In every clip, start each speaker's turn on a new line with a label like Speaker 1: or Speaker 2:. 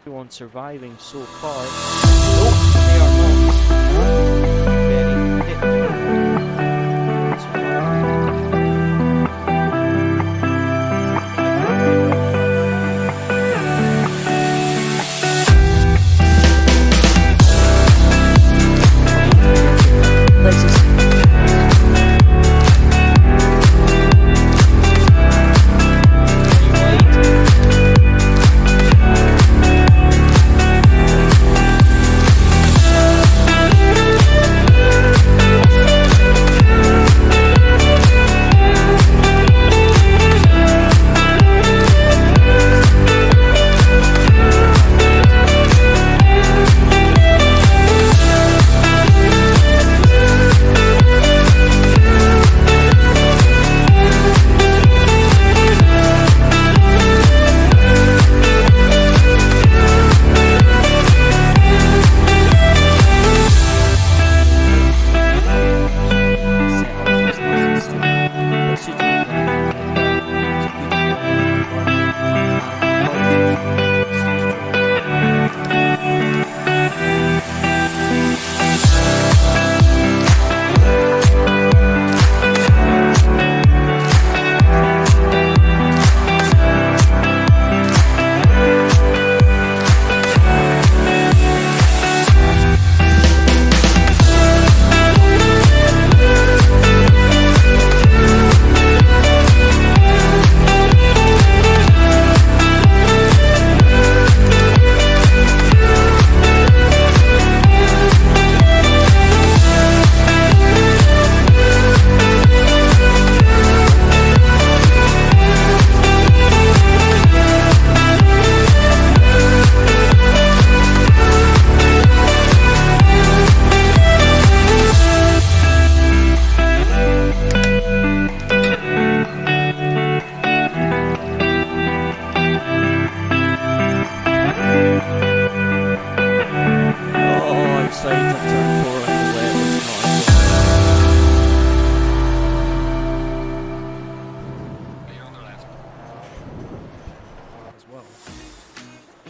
Speaker 1: Everyone surviving so far. Nope, they are not. Very hit.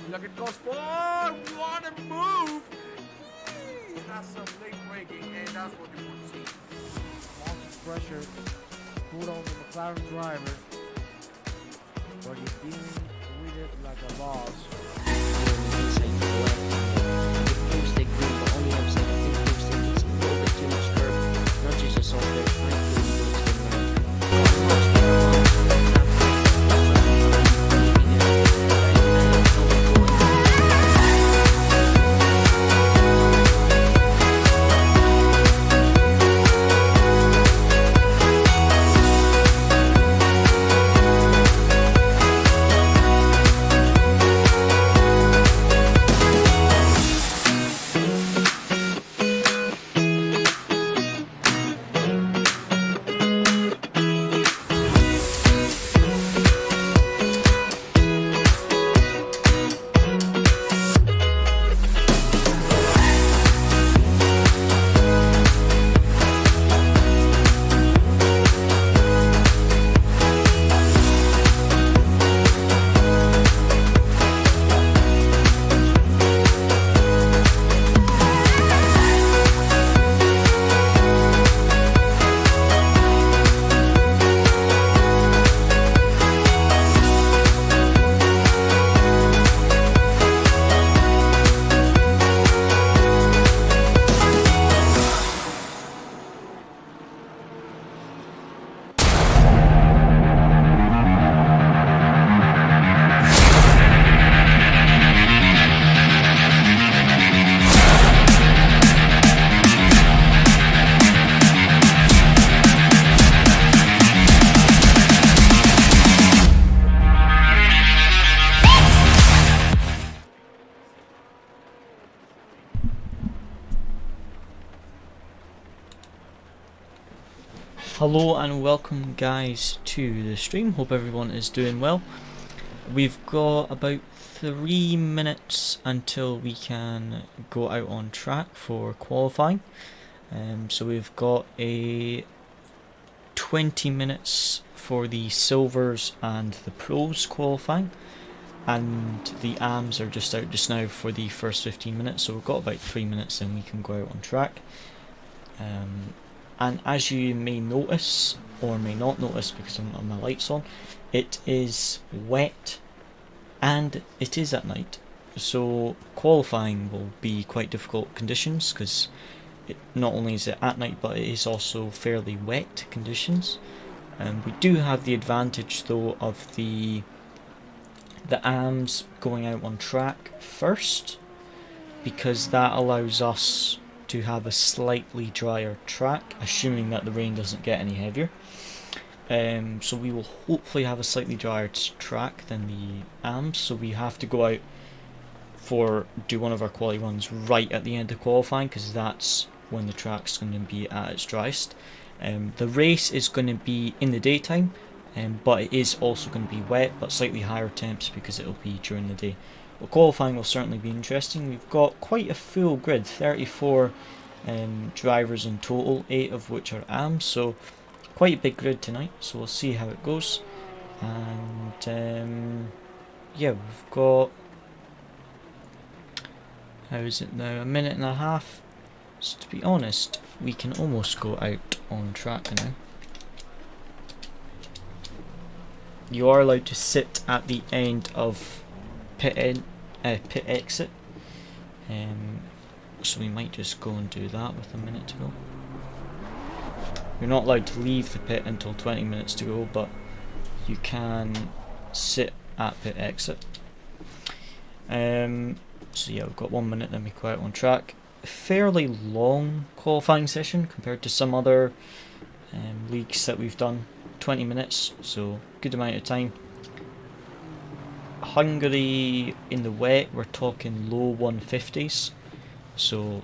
Speaker 2: Look at goes forward. What a move! That's some late braking, and that's what you want to see. Lots of pressure put on the McLaren driver, but he's dealing with it like a boss.
Speaker 3: Hello and welcome guys to the stream. Hope everyone is doing well. We've got about 3 minutes until we can go out on track for qualifying. So we've got a 20 minutes for the silvers and the pros qualifying, and the AMs are just out just now for the first 15 minutes, so we've got about 3 minutes and we can go out on track. And as you may notice, or may not notice because I'm got my lights on, it is wet and it is at night, so qualifying will be quite difficult conditions because not only is it at night but it is also fairly wet conditions. We do have the advantage though of the AMs going out on track first, because that allows us to have a slightly drier track, assuming that the rain doesn't get any heavier. So we will hopefully have a slightly drier track than the AMs, so we have to go out do one of our quality runs right at the end of qualifying, because that's when the track's going to be at its driest. The race is going to be in the daytime, but it is also going to be wet, but slightly higher temps because it will be during the day. But qualifying will certainly be interesting. We've got quite a full grid, 34 drivers in total, 8 of which are AMs, so quite a big grid tonight, so we'll see how it goes. And yeah, we've got, how is it now, a minute and a half. So to be honest, we can almost go out on track now. You are allowed to sit at the end of pit exit, so we might just go and do that with a minute to go. You're not allowed to leave the pit until 20 minutes to go, but you can sit at pit exit. So yeah, we've got 1 minute, then we go out on track. A fairly long qualifying session compared to some other leagues that we've done. 20 minutes, so good amount of time. Hungary in the wet, we're talking low 150s, so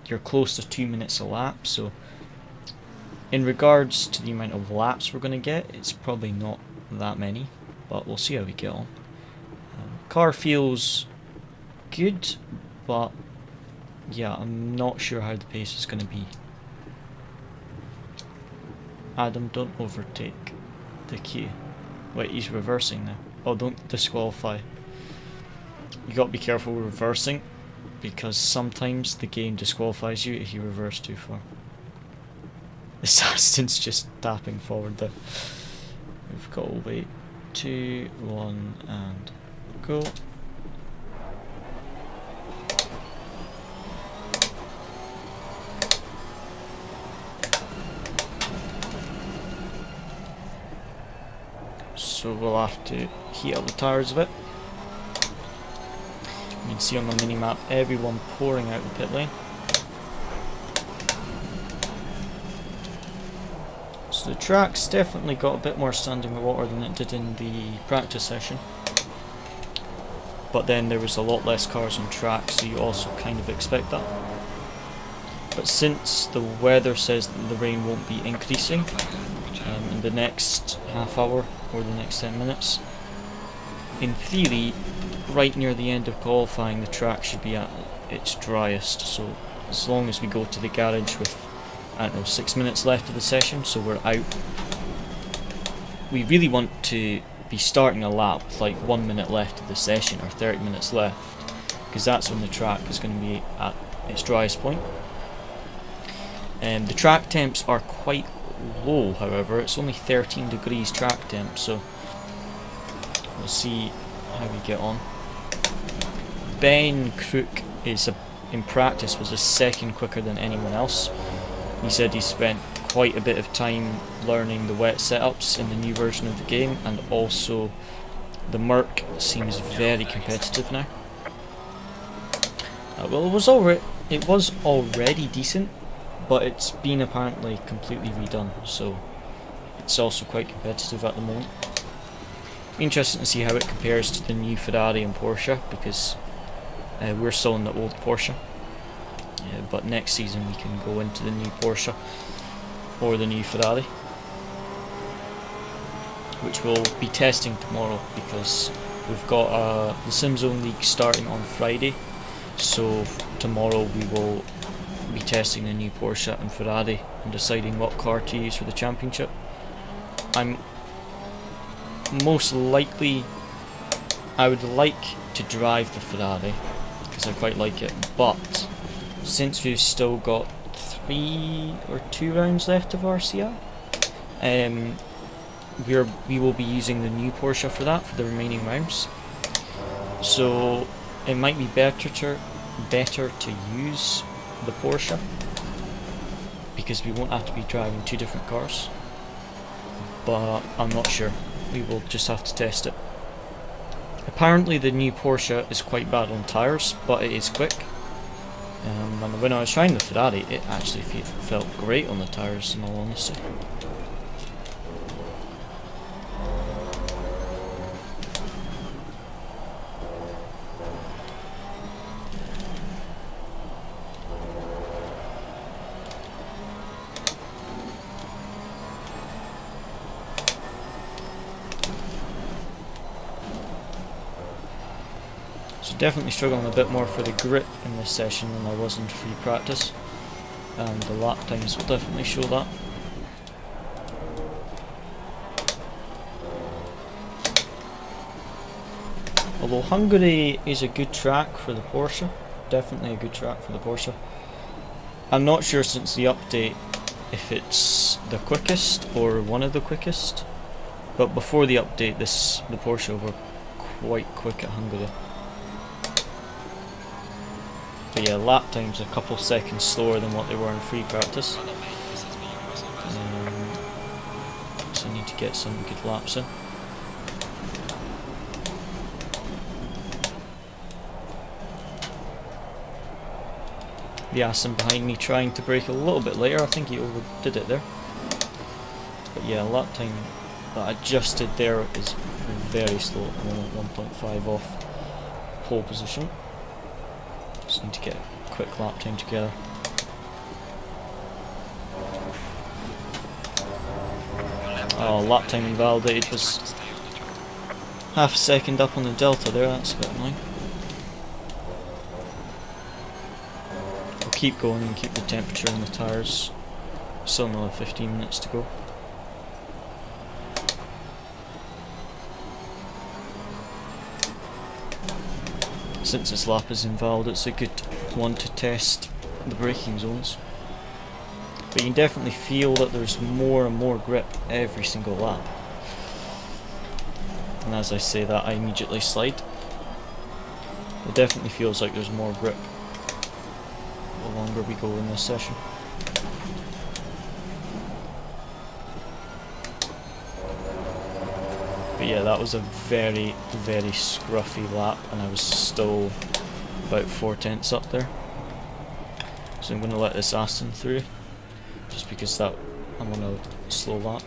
Speaker 3: you're close to 2 minutes a lap. So in regards to the amount of laps we're going to get, it's probably not that many, but we'll see how we get on. Car feels good, but yeah, I'm not sure how the pace is going to be. Adam, don't overtake the queue. Wait, he's reversing now. Oh, don't disqualify. You got to be careful reversing, because sometimes the game disqualifies you if you reverse too far. Assassin's just tapping forward there. We've got to wait. 2, 1, and go. So we'll have to heat up the tyres a bit. You can see on the mini-map everyone pouring out the pit lane. So the track's definitely got a bit more standing water than it did in the practice session. But then there was a lot less cars on track, so you also kind of expect that. But since the weather says that the rain won't be increasing in the next half hour or the next 10 minutes, in theory, right near the end of qualifying, the track should be at its driest. So as long as we go to the garage with, I don't know, 6 minutes left of the session, so we're out. We really want to be starting a lap with like 1 minute left of the session, or 30 minutes left, because that's when the track is going to be at its driest point. The track temps are quite low, however. It's only 13 degrees track temp, so we'll see how we get on. Ben Crook is in practice was a second quicker than anyone else. He said he spent quite a bit of time learning the wet setups in the new version of the game, and also the Merc seems very competitive now. Well, it was already decent, but it's been apparently completely redone, so it's also quite competitive at the moment. Be interesting to see how it compares to the new Ferrari and Porsche, because we're still in the old Porsche. But next season we can go into the new Porsche or the new Ferrari, which we'll be testing tomorrow, because we've got the SimZone League starting on Friday, so tomorrow we will be testing the new Porsche and Ferrari and deciding what car to use for the championship. I'm most likely I would like to drive the Ferrari because I quite like it, but since we've still got 2 rounds left of RCR, we will be using the new Porsche for that, for the remaining rounds. So it might be better to use the Porsche because we won't have to be driving 2 different cars. But I'm not sure. We will just have to test it. Apparently the new Porsche is quite bad on tyres, but it is quick. And when I was trying the Ferrari, it actually felt great on the tyres, in all honesty. So definitely struggling a bit more for the grip in this session than I was in free practice, and the lap times will definitely show that. Although Hungary is a good track for the Porsche, definitely a good track for the Porsche. I'm not sure since the update if it's the quickest or one of the quickest, but before the update the Porsche were quite quick at Hungary. But yeah, lap time's a couple seconds slower than what they were in free practice. So I need to get some good laps in. The Aston behind me trying to brake a little bit later. I think he overdid it there. But yeah, lap time that I just did there is very slow at the moment, 1.5 off pole position. Just need to get a quick lap time together. Oh, lap time invalidated, was half a second up on the delta there, that's a bit annoying. We'll keep going and keep the temperature on the tyres. Still another 15 minutes to go. Since this lap is invalid, it's a good one to test the braking zones. But you can definitely feel that there's more and more grip every single lap. And as I say that, I immediately slide. It definitely feels like there's more grip the longer we go in this session. But yeah, that was a very, very scruffy lap, and I was still about 4/10 up there. So I'm going to let this Aston through, just because I'm on a slow lap.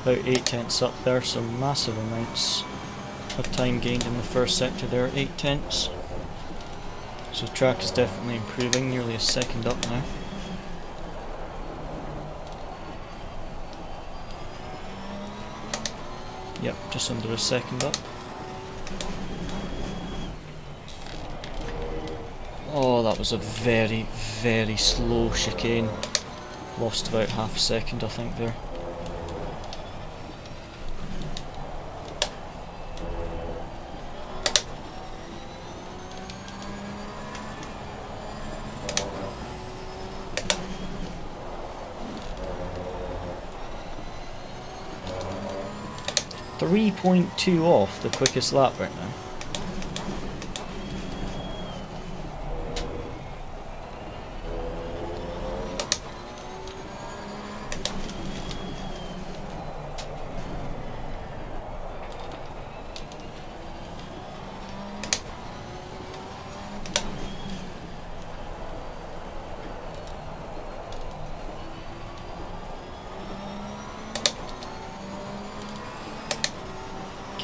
Speaker 3: About 8/10 up there, so massive amounts of time gained in the first sector there, 8/10. So track is definitely improving, nearly a second up now. Yep, just under a second up. Oh, that was a very, very slow chicane. Lost about half a second, I think, there. .2 off the quickest lap right now.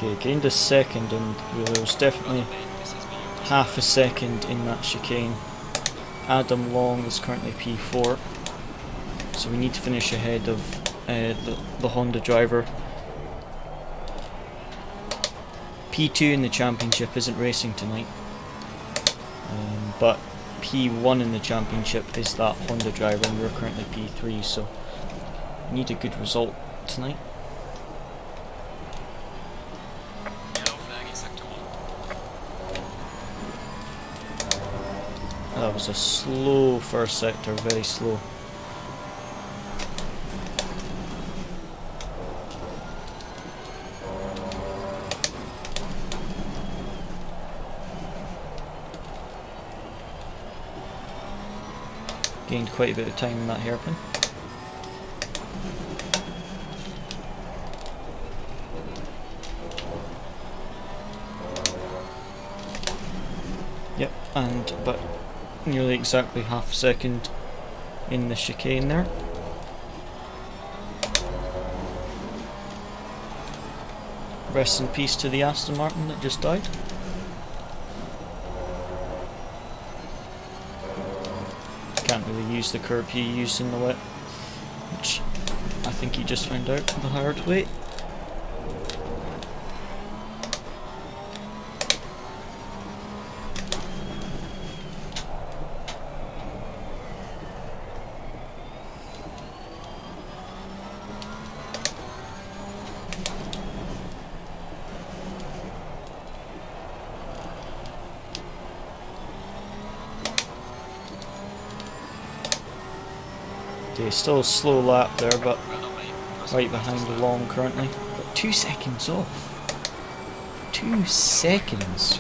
Speaker 3: Okay, gained a second, and there was definitely half a second in that chicane. Adam Long is currently P4, so we need to finish ahead of the Honda driver. P2 in the championship isn't racing tonight, but P1 in the championship is that Honda driver, and we're currently P3, so we need a good result tonight. That was a slow first sector, very slow. Gained quite a bit of time in that hairpin. Yep, and but nearly exactly half a second in the chicane there. Rest in peace to the Aston Martin that just died. Can't really use the curb he used in the wet, which I think he just found out the hard way. Okay, still a slow lap there, but right behind the Long currently. But 2 seconds off. 2 seconds.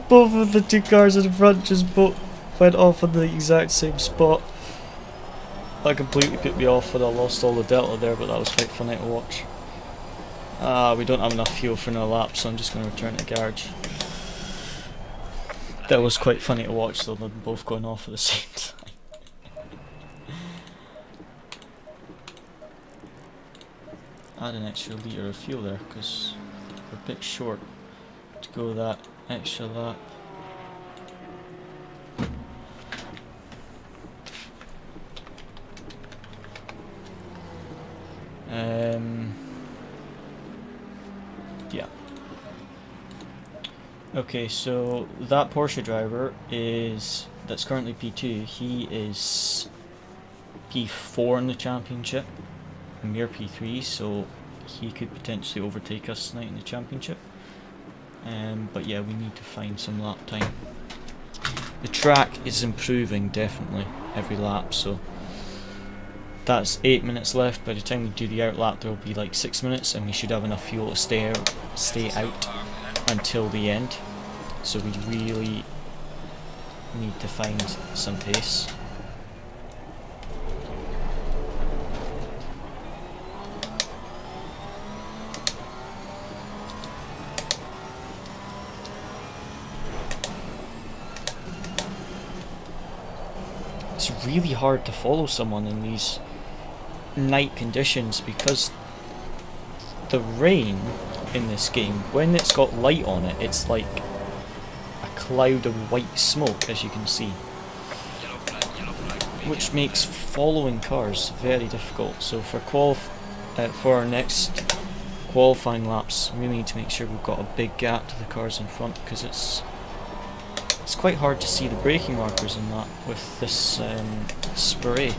Speaker 3: Both of the two cars in front just both went off on the exact same spot. That completely put me off and I lost all the delta there, but that was quite funny to watch. We don't have enough fuel for another lap, so I'm just going to return to the garage. That was quite funny to watch though, them both going off at the same time. Add an extra litre of fuel there, because we're a bit short to go that extra lap. Yeah. Okay, so that Porsche driver that's currently P2, he is P4 in the championship, and we're P3, so he could potentially overtake us tonight in the championship. But yeah, we need to find some lap time. The track is improving definitely every lap, so that's 8 minutes left. By the time we do the out lap, there will be like 6 minutes, and we should have enough fuel to stay out until the end. So we really need to find some pace. It's really hard to follow someone in these night conditions because the rain in this game, when it's got light on it, it's like a cloud of white smoke, as you can see, which makes following cars very difficult. So for our next qualifying laps, we need to make sure we've got a big gap to the cars in front, because it's It's quite hard to see the braking markers in that with this spray.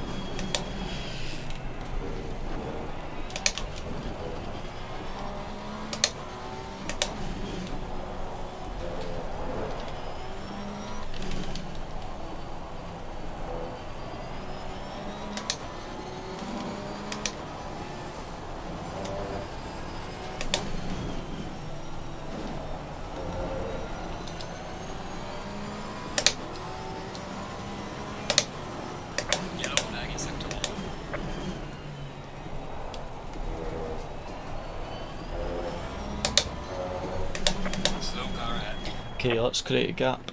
Speaker 3: Okay, let's create a gap.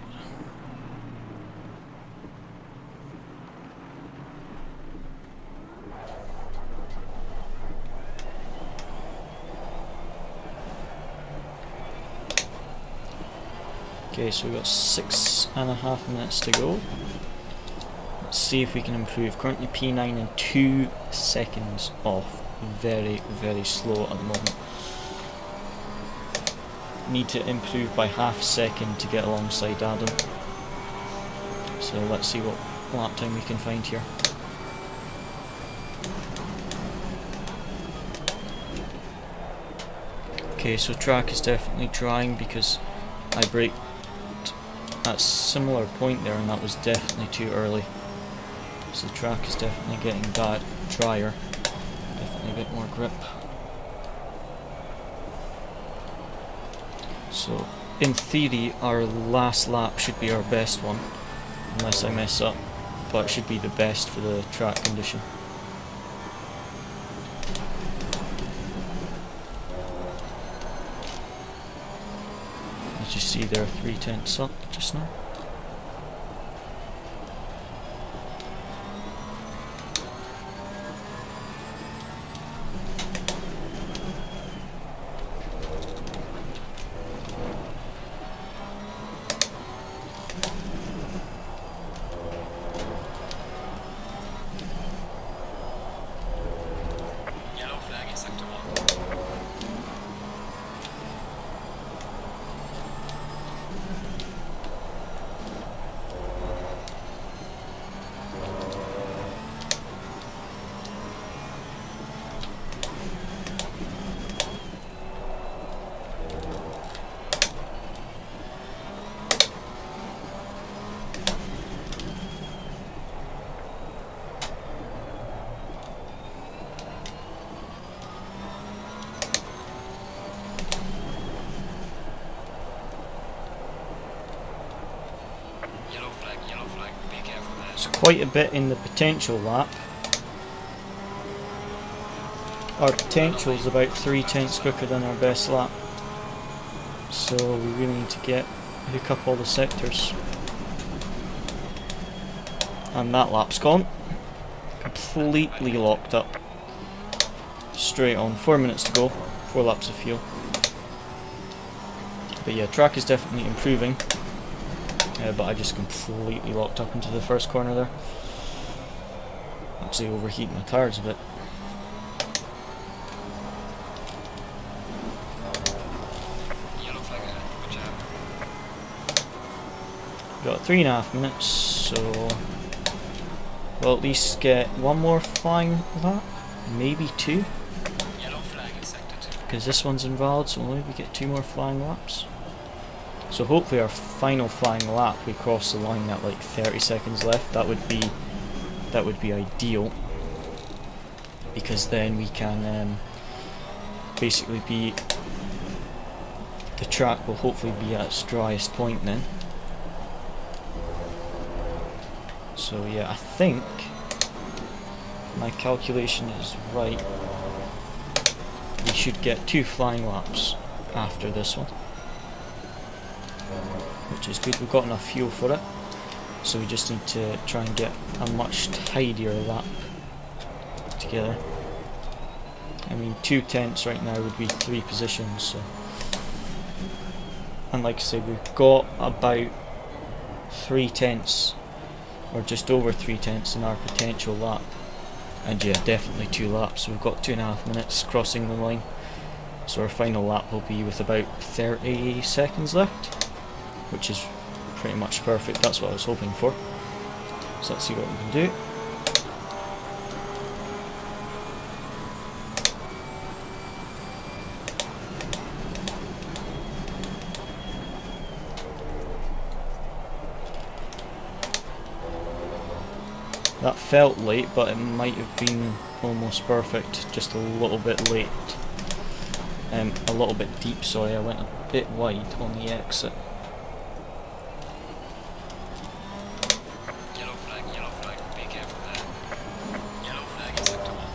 Speaker 3: Okay, so we've got 6.5 minutes to go. Let's see if we can improve. Currently P9 in 2 seconds off. Very, very slow at the moment. Need to improve by half a second to get alongside Adam. So let's see what lap time we can find here. Okay, so track is definitely drying because I braked at a similar point there and that was definitely too early. So the track is definitely getting drier. Definitely a bit more grip. So, in theory, our last lap should be our best one, unless I mess up, but it should be the best for the track condition. As you see, there are 3/10 up just now. Quite a bit in the potential lap. Our potential is about 3/10 quicker than our best lap, so we really need to hook up all the sectors. And that lap's gone. Completely locked up. Straight on. 4 minutes to go. 4 laps of fuel. But yeah, track is definitely improving. But I just completely locked up into the first corner there. Actually overheating my tyres a bit. Got 3.5 minutes, so we'll at least get one more flying lap, maybe 2. Because this one's invalid, so we'll maybe get 2 more flying laps. So hopefully our final flying lap we cross the line at like 30 seconds left. That would be ideal, because then we can basically be, the track will hopefully be at its driest point then. So yeah, I think my calculation is right. We should get 2 flying laps after this one, which is good. We've got enough fuel for it, so we just need to try and get a much tidier lap together. I mean, 2/10 right now would be 3 positions, so, and like I said, we've got about 3/10 or just over 3/10 in our potential lap, and yeah, definitely 2 laps. So we've got 2.5 minutes crossing the line, so our final lap will be with about 30 seconds left, which is pretty much perfect. That's what I was hoping for. So let's see what we can do. That felt late, but it might have been almost perfect, just a little bit late. A little bit deep, sorry, I went a bit wide on the exit.
Speaker 4: Yellow flag, be careful there. Yellow flag in sector 1.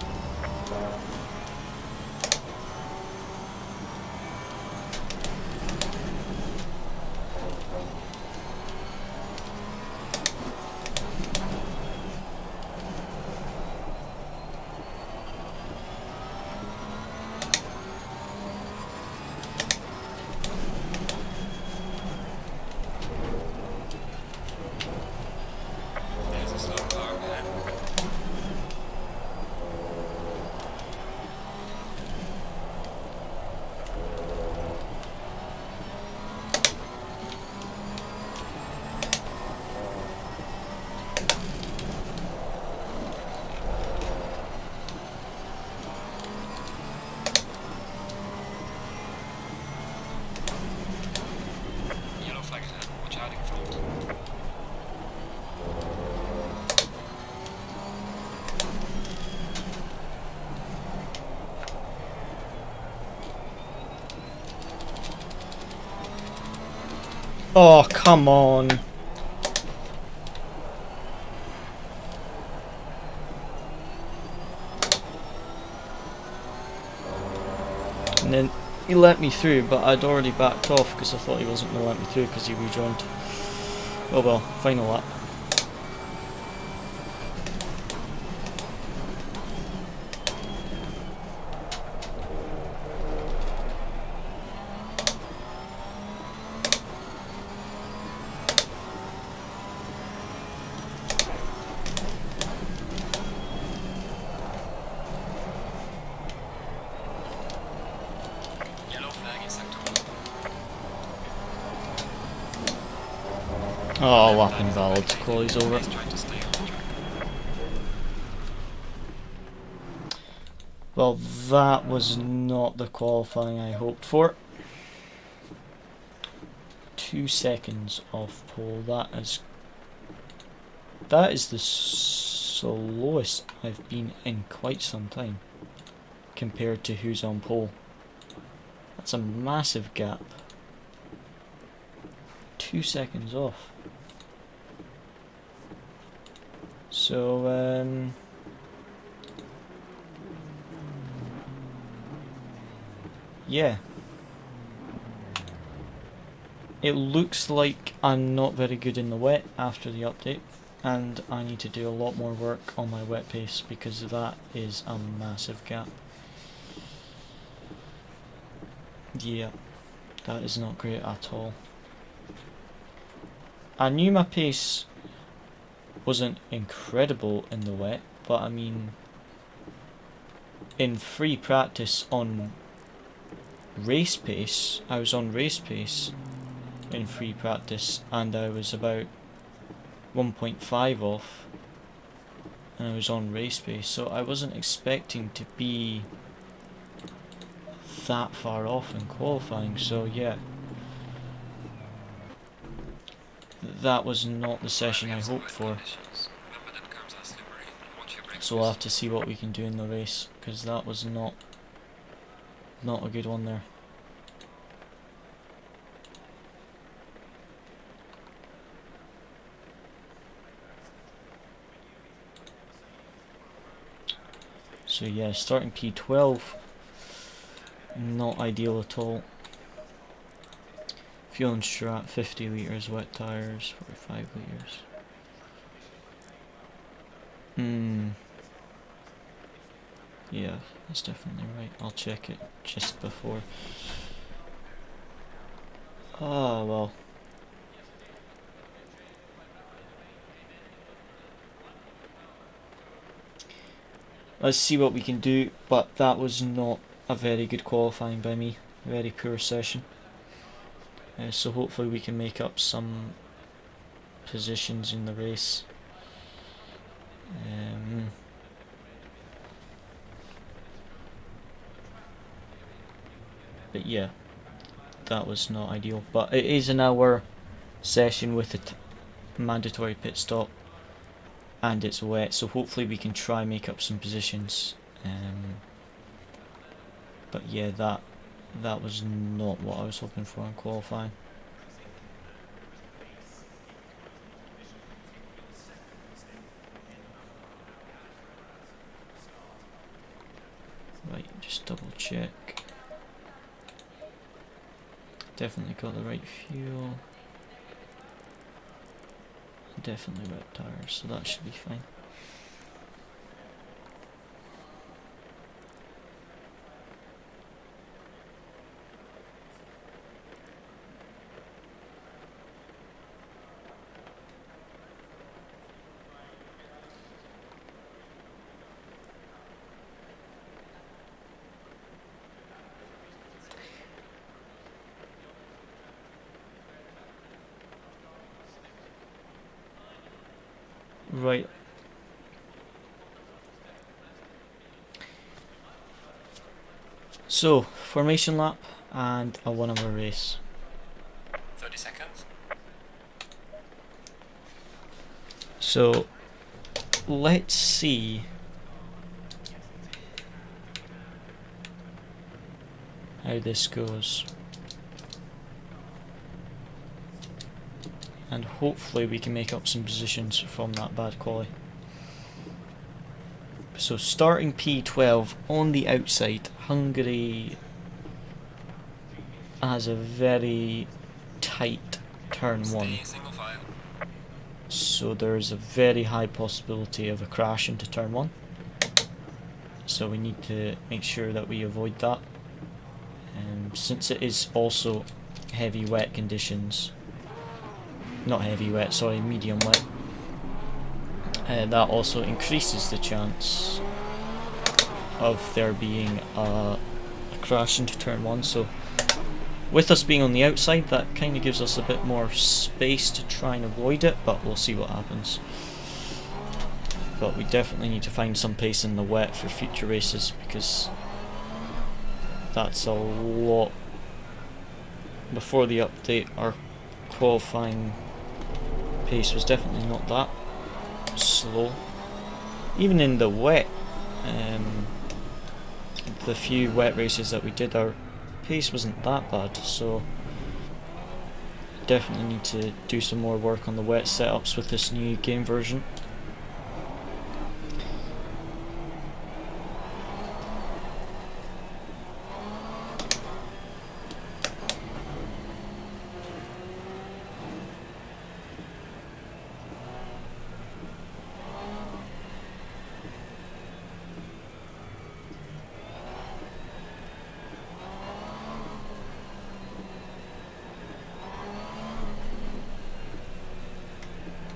Speaker 4: There's a slow car there. Yellow flag is there. Watch out in front.
Speaker 3: Oh, come on. And then he let me through, but I'd already backed off because I thought he wasn't going to let me through because he rejoined. Oh well, final lap.
Speaker 4: Yellow flag in sector 1.
Speaker 3: Oh, lap invalid. Quality's over.
Speaker 4: He's trying to stay on the track.
Speaker 3: Well, that was not the qualifying I hoped for. 2 seconds off pole. That is the slowest I've been in quite some time compared to who's on pole. That's a massive gap. 2 seconds off. So, yeah. It looks like I'm not very good in the wet after the update, and I need to do a lot more work on my wet pace because that is a massive gap. Yeah, that is not great at all. I knew my pace wasn't incredible in the wet, but I mean, in free practice on race pace, I was on race pace in free practice and I was about 1.5 off and I was on race pace, so I wasn't expecting to be that far off in qualifying. So yeah, that was not the session I hoped for. So we'll have to see what we can do in the race, because that was not a good one there. So yeah, starting P12, not ideal at all. Fuel and strat, 50 litres, wet tyres, 45 litres. Yeah, that's definitely right. I'll check it just before. Ah, well. Let's see what we can do, but that was not a very good qualifying by me. Very poor session. So hopefully we can make up some positions in the race. But yeah, that was not ideal. But it is an hour session with a mandatory pit stop, and it's wet, so hopefully we can try make up some positions. But yeah, that was not what I was hoping for in qualifying. Right, just double check. Definitely got the right fuel. Definitely wet tires, so that should be fine. Right. So, formation lap and a 1 hour race.
Speaker 4: 30 seconds.
Speaker 3: So, let's see how this goes. And hopefully we can make up some positions from that bad quali. So starting P12 on the outside, Hungary has a very tight turn 1. So there's a very high possibility of a crash into turn 1. So we need to make sure that we avoid that. Since it is also heavy wet conditions, not heavy wet, sorry, medium wet, that also increases the chance of there being a crash into turn 1. So with us being on the outside, that kind of gives us a bit more space to try and avoid it, but we'll see what happens. But we definitely need to find some pace in the wet for future races, because that's a lot. Before the update, our qualifying pace was definitely not that slow. Even in the wet, the few wet races that we did, our pace wasn't that bad, so definitely need to do some more work on the wet setups with this new game version.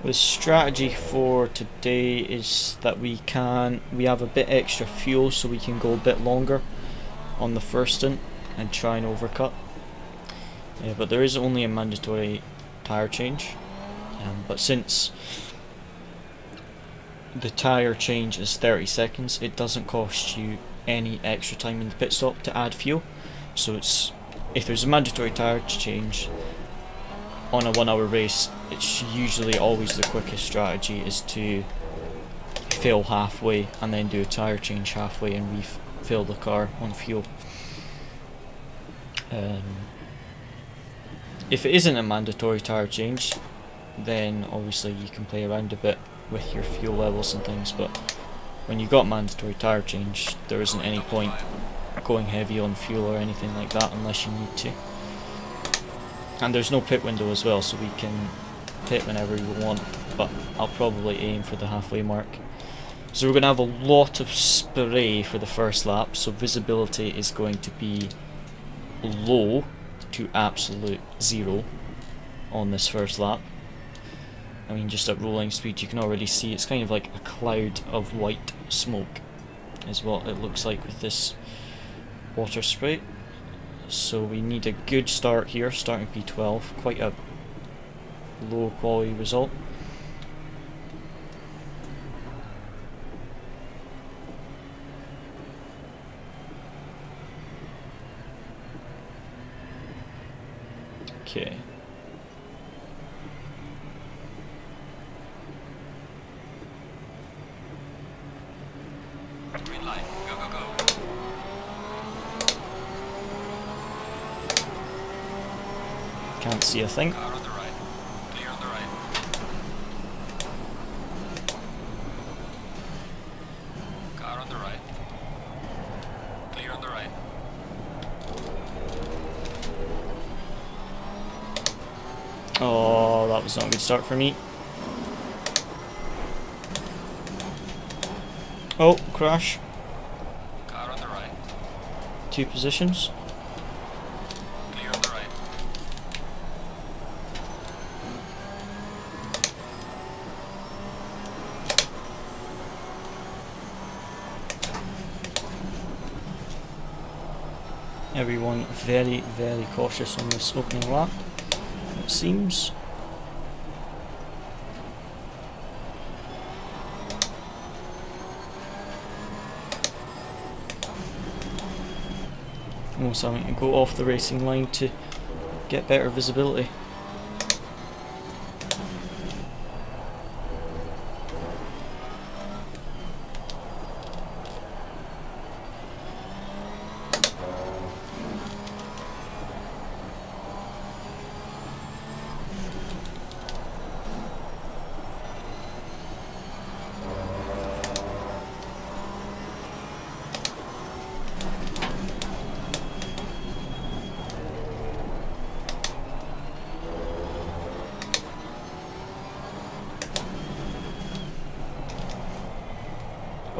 Speaker 3: The strategy for today is that we have a bit extra fuel, so we can go a bit longer on the first stint and try and overcut. But there is only a mandatory tyre change, but since the tyre change is 30 seconds, it doesn't cost you any extra time in the pit stop to add fuel. So it's, if there's a mandatory tyre change on a 1 hour race, it's usually always the quickest strategy is to fill halfway and then do a tyre change halfway and refill the car on fuel. If it isn't a mandatory tyre change, then obviously you can play around a bit with your fuel levels and things, but when you've got mandatory tyre change, there isn't any point going heavy on fuel or anything like that unless you need to. And there's no pit window as well, so we can pit whenever we want, but I'll probably aim for the halfway mark. So we're going to have a lot of spray for the first lap, so visibility is going to be low to absolute 0 on this first lap. I mean, just at rolling speed you can already see it's kind of like a cloud of white smoke is what it looks like with this water spray. So we need a good start here, starting P12, quite a low quality result. Okay.
Speaker 4: Green light. Go, go, go.
Speaker 3: Can't see a thing.
Speaker 4: Car on the right. Clear on the right. Car on the right. Clear on the right.
Speaker 3: Oh, that was not a good start for me. Oh, crash.
Speaker 4: Car on the right.
Speaker 3: 2 positions.
Speaker 4: Clear on the right.
Speaker 3: Everyone very, very cautious on this opening lap, it seems. Almost having to go off the racing line to get better visibility.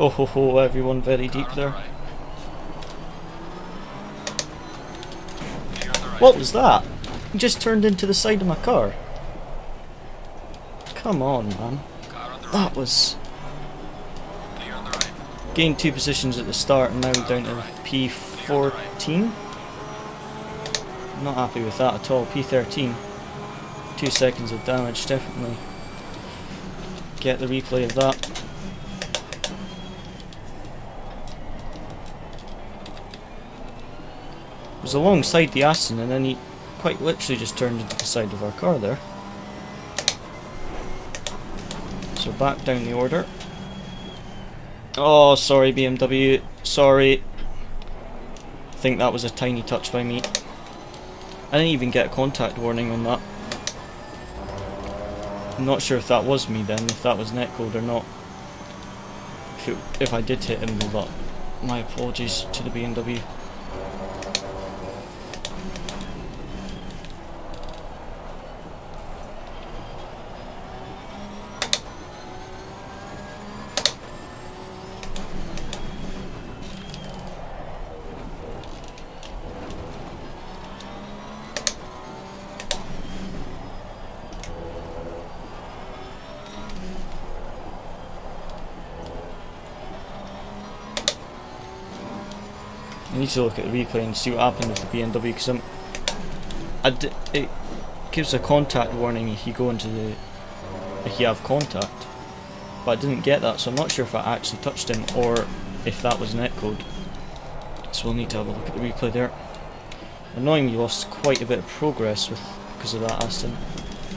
Speaker 3: Oh ho ho, everyone very deep there. What was that? He just turned into the side of my car. Come on, man. That was... Gained 2 positions at the start and now down to P14. Not happy with that at all. P13. 2 seconds of damage, definitely. Get the replay of that. Was alongside the Aston and then he quite literally just turned into the side of our car there. So back down the order. Oh, sorry BMW, sorry. I think that was a tiny touch by me. I didn't even get a contact warning on that. I'm not sure if that was me then, if that was netcode or not. If I did hit him, but my apologies to the BMW. I need to look at the replay and see what happened with the BMW because it gives a contact warning if you go into the if you have contact, but I didn't get that, so I'm not sure if I actually touched him or if that was netcode. So we'll need to have a look at the replay there. Annoyingly, lost quite a bit of progress because of that Aston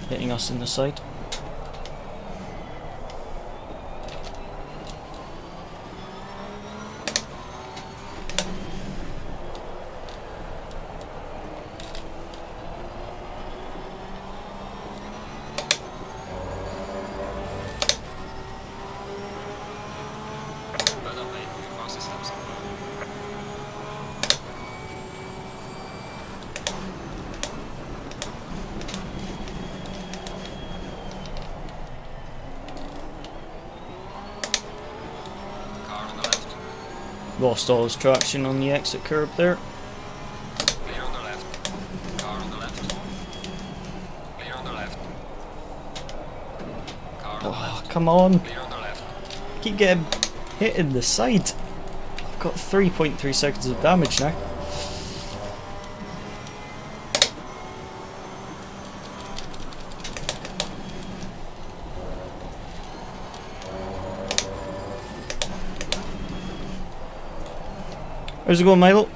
Speaker 3: hitting us in the side. Lost all his traction on the exit curb there.
Speaker 4: Clear on the left. Car on the left. Clear on the left. Car on the left.
Speaker 3: Come on.
Speaker 4: Clear on the left.
Speaker 3: Keep getting hit in the side. I've got 3.3 seconds of damage now. How's it going, Milo?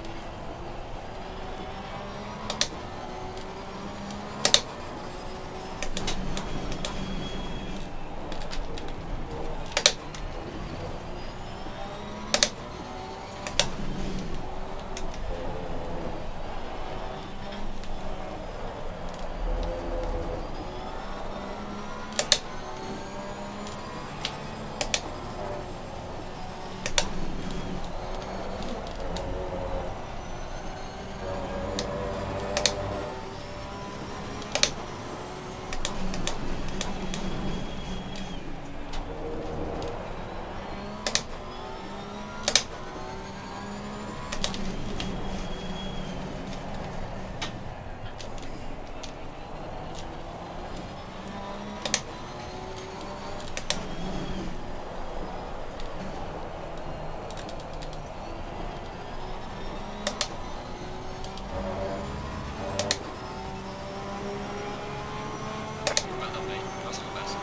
Speaker 4: Well done, mate. That's the best.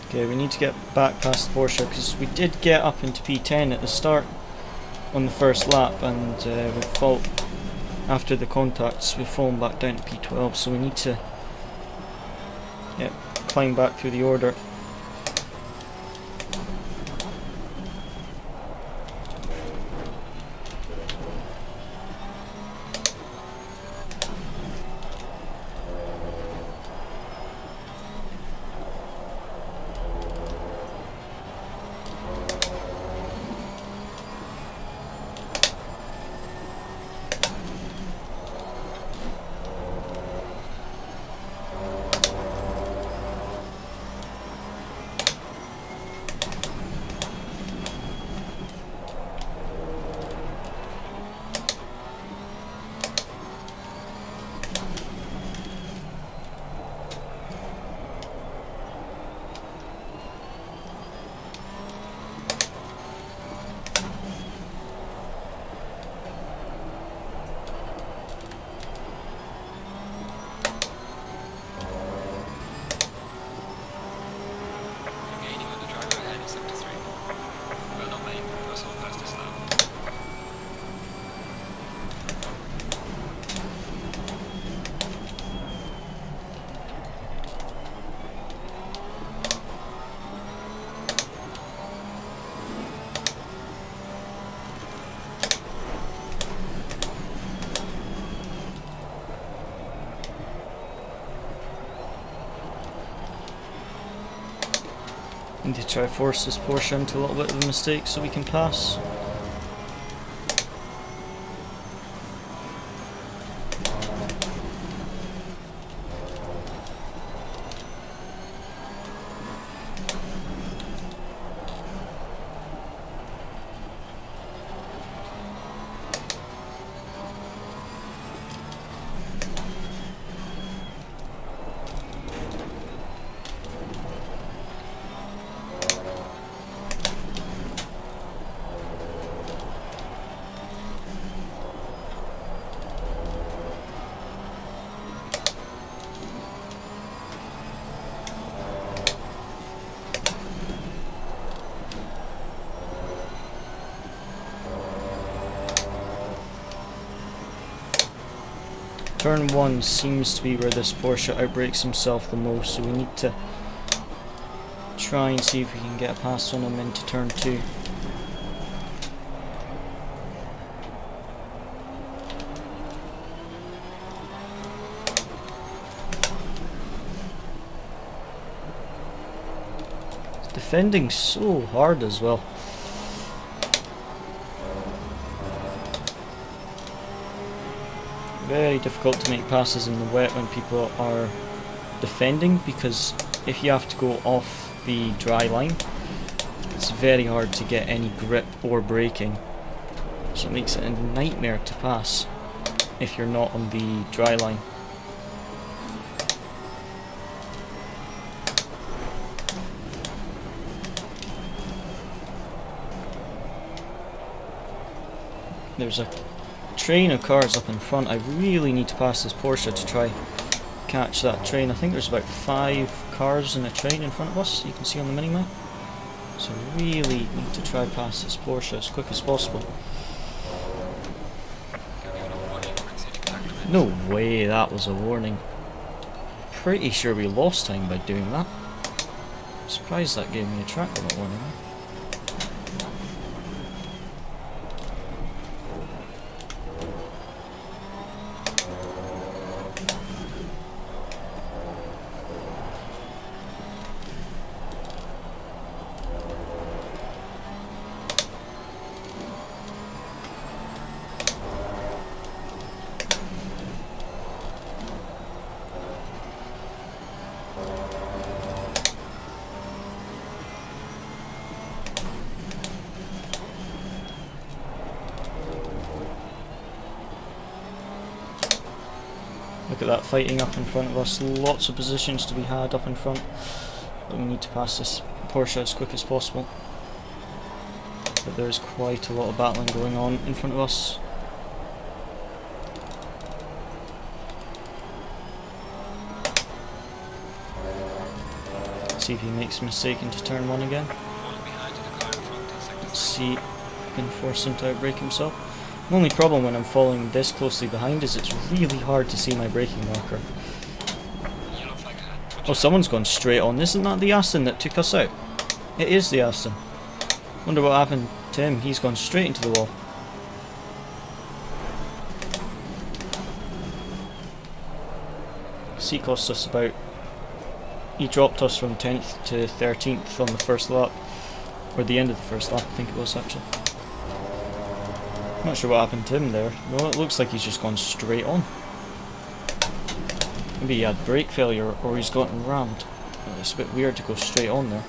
Speaker 3: Okay, we need to get back past Porsche because we did get up into P10 at the start on the first lap, and after the contacts we've fallen back down to P12, so we need to climb back through the order.
Speaker 4: Gaining on the driver ahead in sector 3. Well done, mate. Personal fastest lap.
Speaker 3: Need to try force this Porsche into a little bit of a mistake so we can pass. Turn 1 seems to be where this Porsche outbreaks himself the most, so we need to try and see if we can get a pass on him into turn 2. Defending so hard as well. Very difficult to make passes in the wet when people are defending, because if you have to go off the dry line, it's very hard to get any grip or braking, so it makes it a nightmare to pass if you're not on the dry line. There's a train of cars up in front. I really need to pass this Porsche to try catch that train. I think there's about 5 cars in a train in front of us, you can see on the minimap. So really need to try pass this Porsche as quick as possible. No way that was a warning. Pretty sure we lost time by doing that. Surprised that gave me a track limit warning. Look at that fighting up in front of us, lots of positions to be had up in front, but we need to pass this Porsche as quick as possible. But there's quite a lot of battling going on in front of us. See if he makes a mistake into turn 1 again. Let's see if I can force him to outbrake himself. The only problem when I'm following this closely behind is it's really hard to see my braking marker. Oh, someone's gone straight on. Isn't that the Aston that took us out? It is the Aston. Wonder what happened to him. He's gone straight into the wall. He cost us about... He dropped us from 10th to 13th on the first lap. Or the end of the first lap, I think it was actually. Not sure what happened to him there. No, it looks like he's just gone straight on. Maybe he had brake failure or he's gotten rammed. It's a bit weird to go straight on there.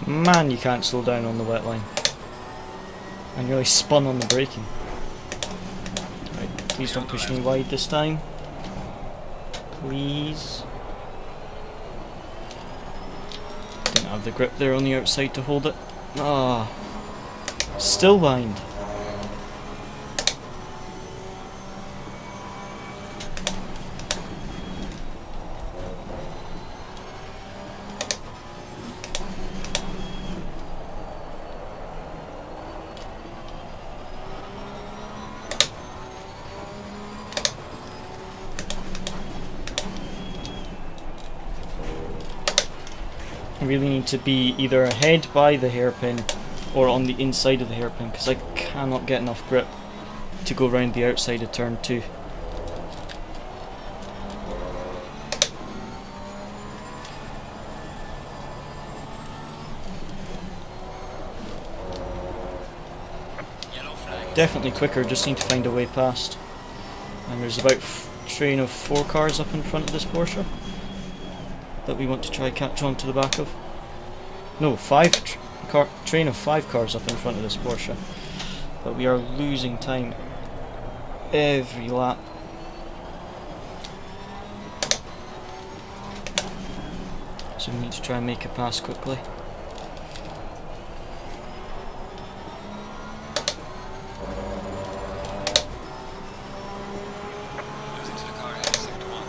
Speaker 3: Man, you can't slow down on the wet line. I nearly spun on the braking. Right, please don't push me wide this time. Please. Didn't have the grip there on the outside to hold it. Ah, still behind. I really need to be either ahead by the hairpin or on the inside of the hairpin because I cannot get enough grip to go around the outside of turn 2. Definitely quicker, just need to find a way past. And there's about a train of 4 cars up in front of this Porsche that we want to try catch on to the back of. No, train of 5 cars up in front of this Porsche. But we are losing time every lap. So we need to try and make a pass quickly.
Speaker 4: Losing to the car ahead, sector 1.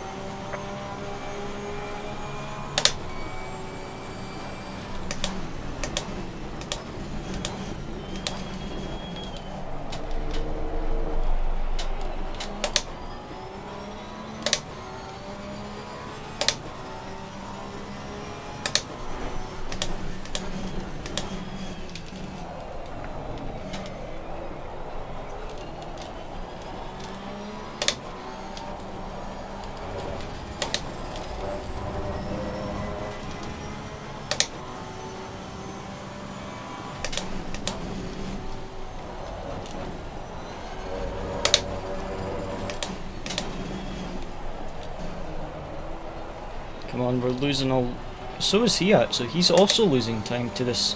Speaker 3: Come on, we're losing all... So is he actually. He's also losing time to this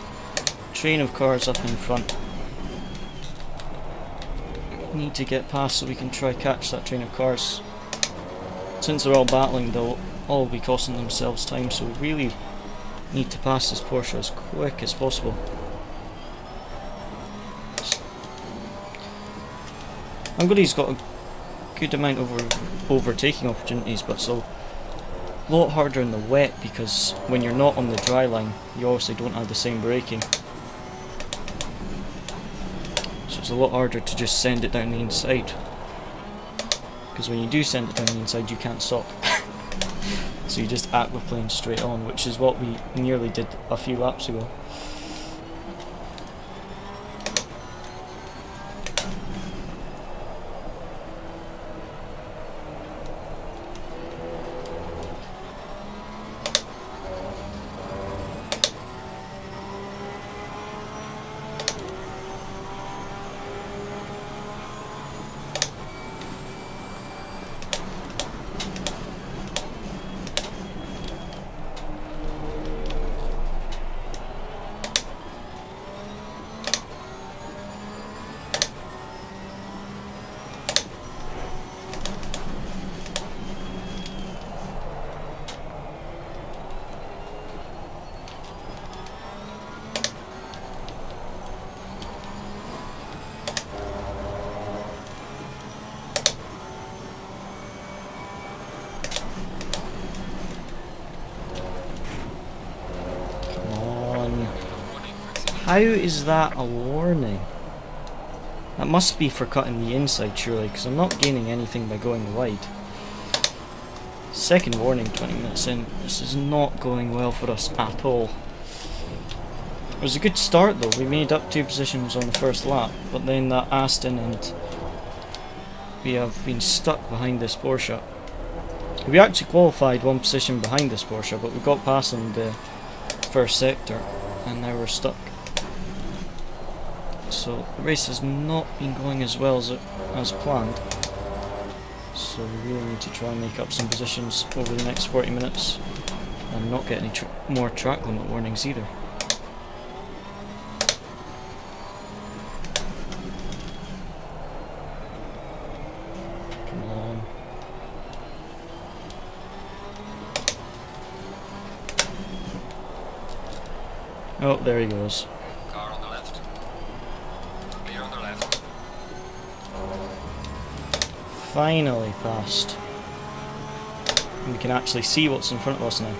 Speaker 3: train of cars up in front. We need to get past so we can try catch that train of cars. Since they're all battling, they'll all be costing themselves time, so we really need to pass this Porsche as quick as possible. Hungary's got a good amount of overtaking opportunities, but so a lot harder in the wet because when you're not on the dry line, you obviously don't have the same braking. So it's a lot harder to just send it down the inside. Because when you do send it down the inside, you can't stop. So you just aquaplane straight on, which is what we nearly did a few laps ago. How is that a warning? That must be for cutting the inside surely, because I'm not gaining anything by going wide. Second warning 20 minutes in. This is not going well for us at all. It was a good start though. We made up 2 positions on the first lap, but then that Aston and we have been stuck behind this Porsche. We actually qualified 1 position behind this Porsche, but we got past in the first sector and now we're stuck. So the race has not been going as well as planned. So we really need to try and make up some positions over the next 40 minutes and not get any more track limit warnings either. Come on. Oh, there he goes.
Speaker 4: Car on the left. Clear on the left.
Speaker 3: Finally passed. And we can actually see what's in front of us now.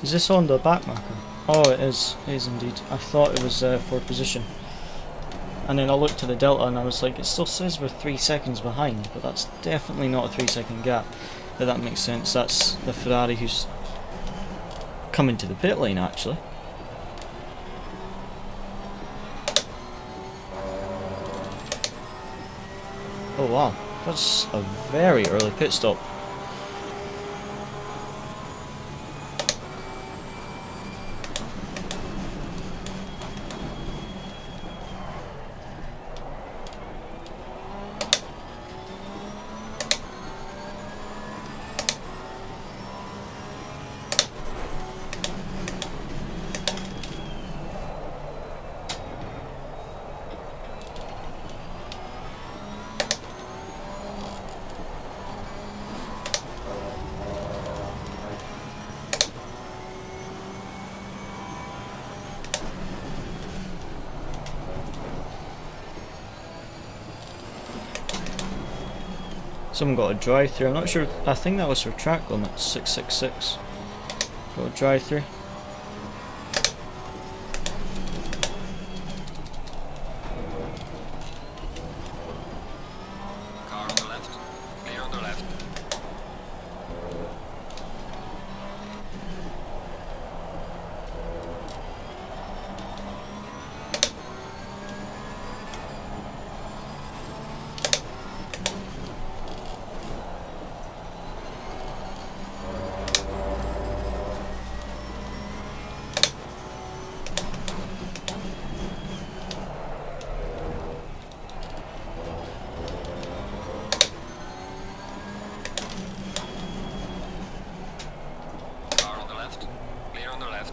Speaker 3: Is this on the back marker? Oh, it is. It is indeed. I thought it was for position. And then I looked at the delta and I was like, it still says we're 3 seconds behind, but that's definitely not a 3-second gap. But that makes sense. That's the Ferrari who's coming to the pit lane, actually. Oh wow, that's a very early pit stop. Someone got a drive-through. I'm not sure. I think that was for track limit 666. Got a drive-through.
Speaker 4: Car on the left. Clear on the left. Car on the left. Clear on the left.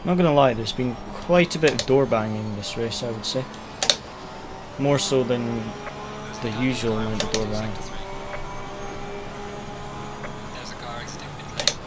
Speaker 3: Not gonna lie, there's been quite a bit of door banging in this race, I would say. More so than the usual amount of door banging.
Speaker 4: There's a car exiting pit lane.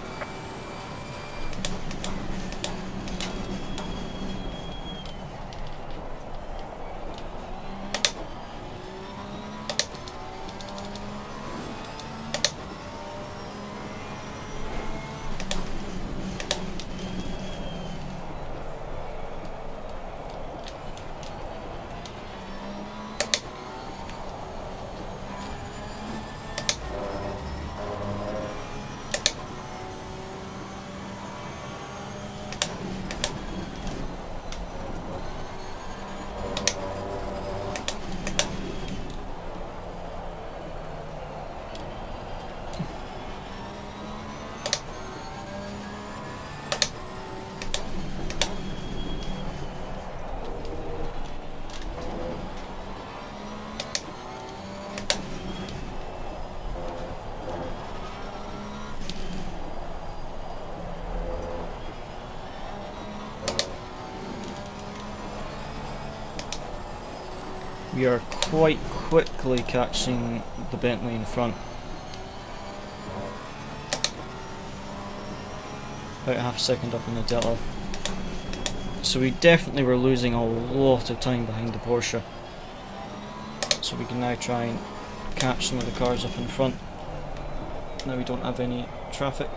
Speaker 3: We are quite quickly catching the Bentley in front. About half a second up in the delta. So we definitely were losing a lot of time behind the Porsche. So we can now try and catch some of the cars up in front. Now we don't have any traffic.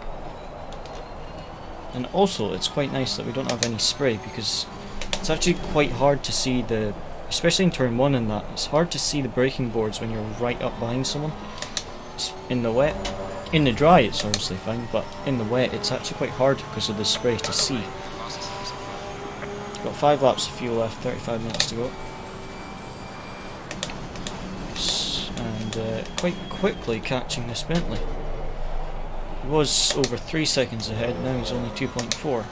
Speaker 3: And also it's quite nice that we don't have any spray, because it's actually quite hard to see the, especially in turn 1 and that, it's hard to see the braking boards when you're right up behind someone. It's in the wet. In the dry it's obviously fine, but in the wet it's actually quite hard because of the spray to see. Got 5 laps of fuel left, 35 minutes to go. And quite quickly catching this Bentley. He was over 3 seconds ahead, now he's only 2.4.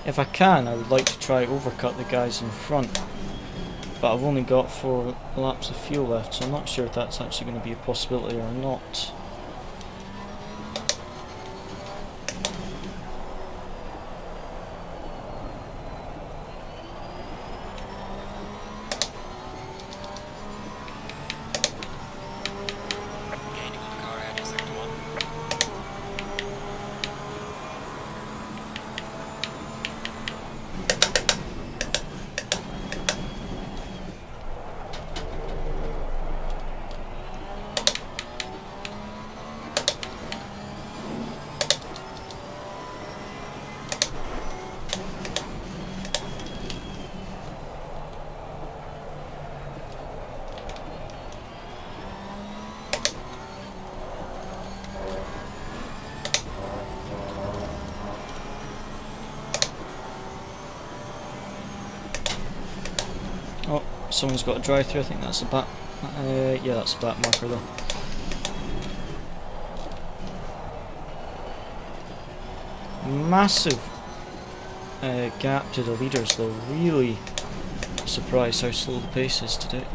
Speaker 3: If I can, I would like to try overcut the guys in front, but I've only got 4 laps of fuel left, so I'm not sure if that's actually going to be a possibility or not.
Speaker 4: Gaining on the car ahead in sector 1.
Speaker 3: Oh, someone's got a drive-through. I think that's a back. Yeah, that's a back marker though. Massive gap to the leaders though. Really surprised how slow the pace is today.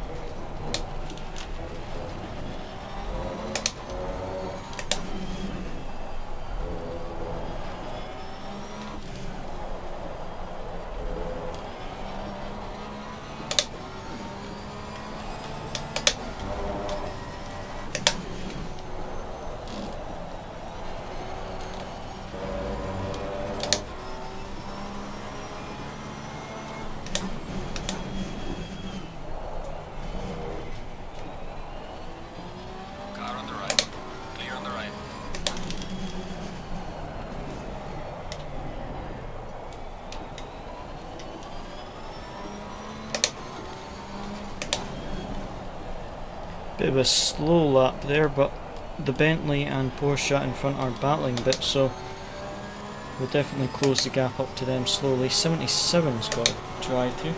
Speaker 4: Car on the right. Clear on the right.
Speaker 3: Bit of a slow lap there, but the Bentley and Porsche in front are battling a bit, so we'll definitely close the gap up to them slowly. 77's got a drive-through.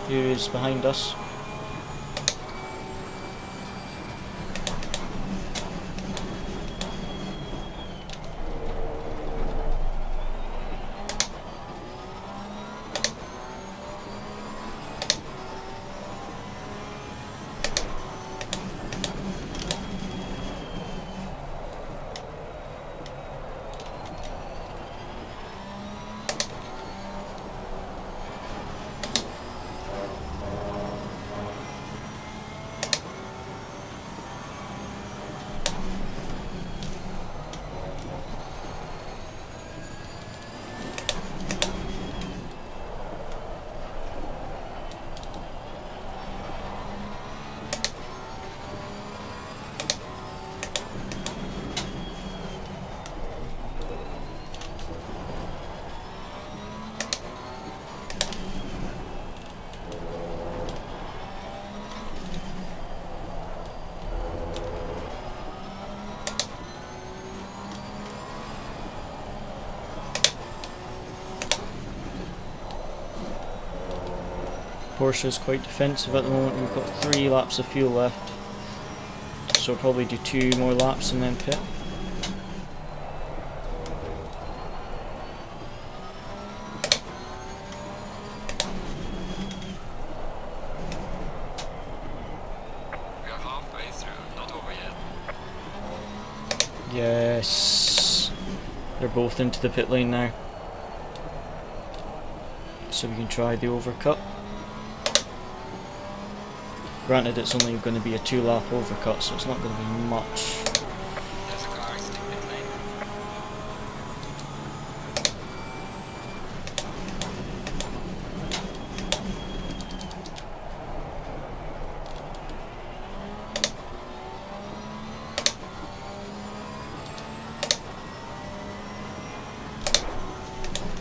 Speaker 3: Who is behind us? Porsche is quite defensive at the moment. We've got 3 laps of fuel left, so we'll probably do 2 more laps and then pit.
Speaker 4: We are halfway through, not over yet.
Speaker 3: Yes, they're both into the pit lane now, so we can try the overcut. Granted, it's only going to be a 2-lap overcut, so it's not going to be much.
Speaker 4: There's a car exiting pit lane.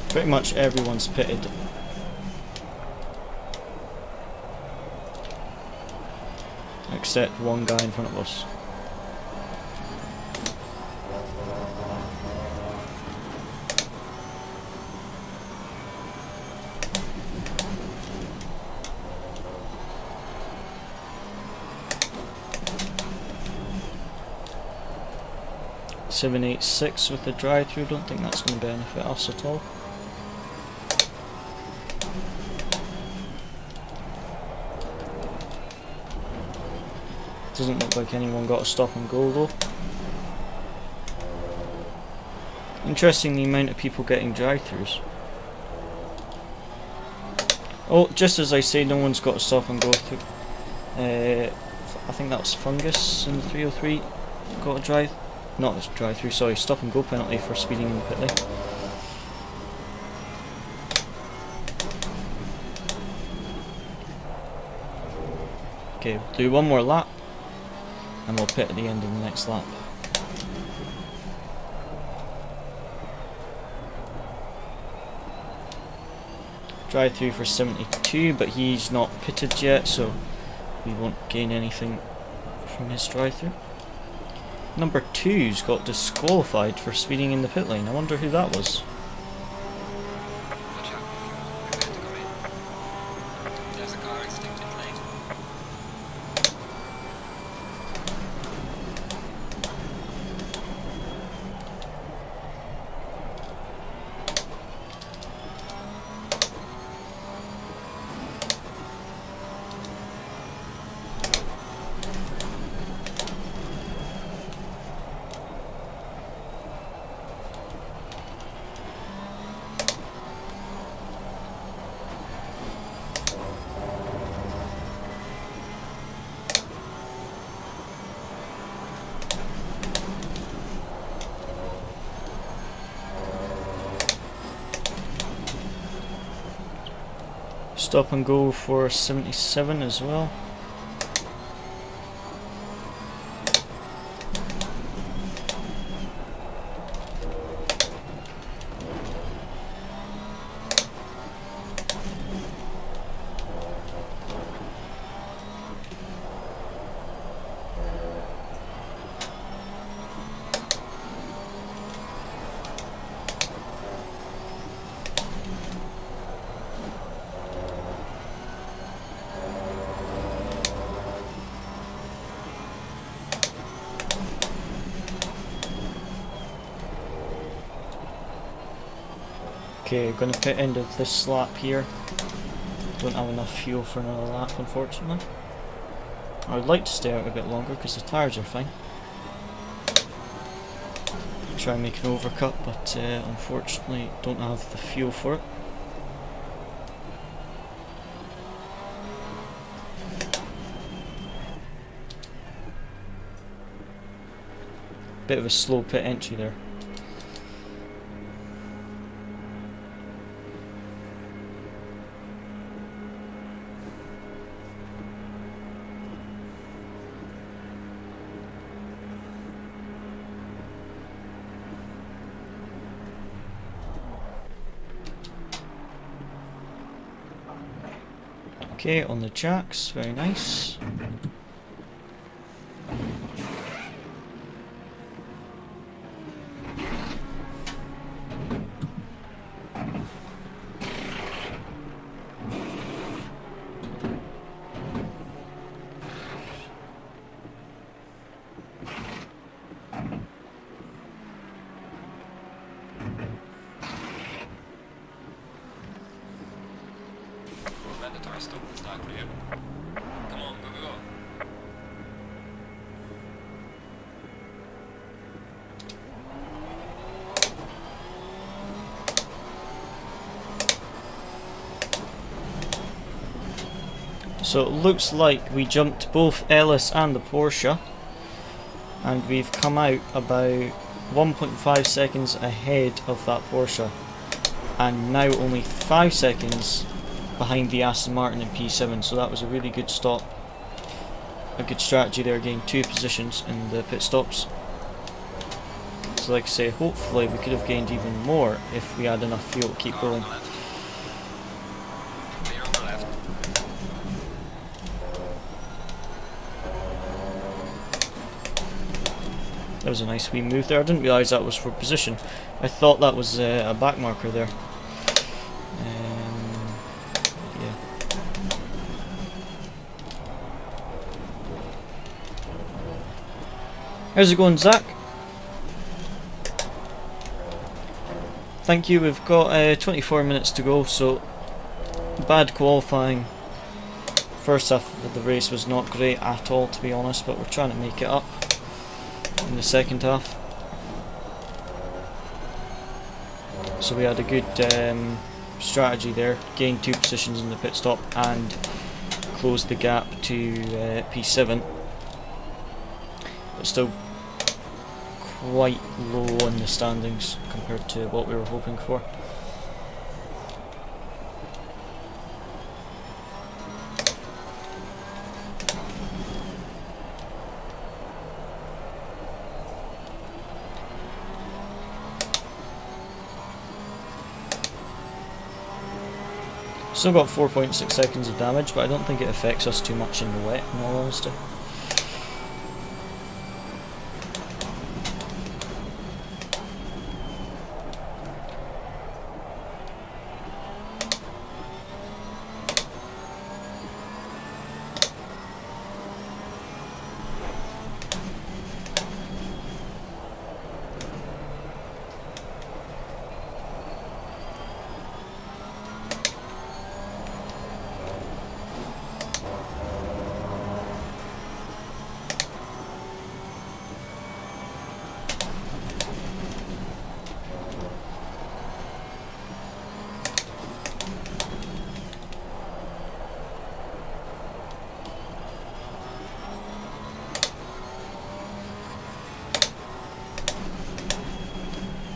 Speaker 3: Pretty much everyone's pitted. Except one guy in front of us. .786 with the drive-through. Don't think that's going to benefit us at all. Doesn't look like anyone got a stop and go though. Interesting the amount of people getting drive-throughs. Oh, just as I say, no one's got a stop and go through. I think that was Fungus in the 303. Got a drive. Not a drive-through, sorry, stop and go penalty for speeding in the pit lane. Okay, we'll do one more lap and we'll pit at the end of the next lap. Drive through for 72, but he's not pitted yet, so we won't gain anything from his drive through. Number 2's got disqualified for speeding in the pit lane. I wonder who that was.
Speaker 4: Watch out for fuel. Prepare to come in. There's a car extinct in lane.
Speaker 3: Stop and go for 77 as well. Okay, gonna pit end of this lap here. Don't have enough fuel for another lap, unfortunately. I would like to stay out a bit longer because the tyres are fine. Try and make an overcut, but unfortunately don't have the fuel for it. Bit of a slow pit entry there. Okay, on the jacks, very nice.
Speaker 4: Mandatory stop is not clear. Come on, go, go, go.
Speaker 3: So it looks like we jumped both Ellis and the Porsche, and we've come out about 1.5 seconds ahead of that Porsche, and now only 5 seconds behind the Aston Martin in P7, so that was a really good stop. A good strategy there, getting 2 positions in the pit stops. So like I say, hopefully we could have gained even more if we had enough fuel to keep
Speaker 4: Car on
Speaker 3: going.
Speaker 4: the left. Clear on the left.
Speaker 3: That was a nice wee move there. I didn't realise that was for position. I thought that was a back marker there. Yeah. How's it going, Zach? Thank you. We've got 24 minutes to go, so bad qualifying First half of the race was not great at all, to be honest, but we're trying to make it up in the second half. So we had a good strategy there, gained 2 positions in the pit stop and closed the gap to P7, but still quite low in the standings compared to what we were hoping for. Still got 4.6 seconds of damage, but I don't think it affects us too much in the wet, in all honesty.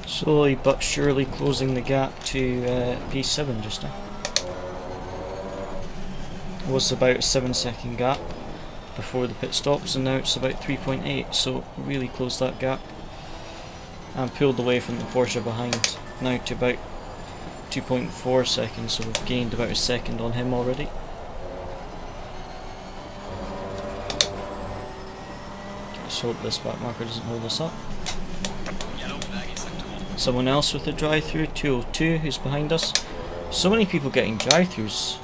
Speaker 3: Slowly but surely closing the gap to P7 just now. It was about a 7-second gap before the pit stops, and now it's about 3.8, so really closed that gap and pulled away from the Porsche behind, now to about 2.4 seconds, so we've gained about a second on him already. Let's hope this back marker doesn't hold us up. Someone else with a drive-through, 202, who's behind us. So many people getting drive-throughs.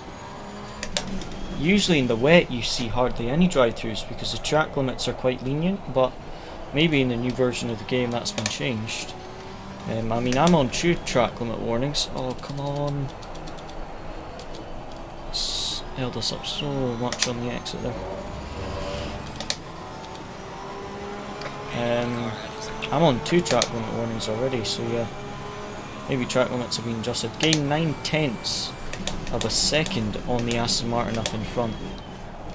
Speaker 3: Usually in the wet you see hardly any drive-throughs because the track limits are quite lenient, but maybe in the new version of the game that's been changed. I mean, I'm on true track limit warnings. Oh, come on. It's held us up so much on the exit there. I'm on 2 track limit warnings already, so yeah, maybe track limits have been adjusted. Gained 9/10 of a second on the Aston Martin up in front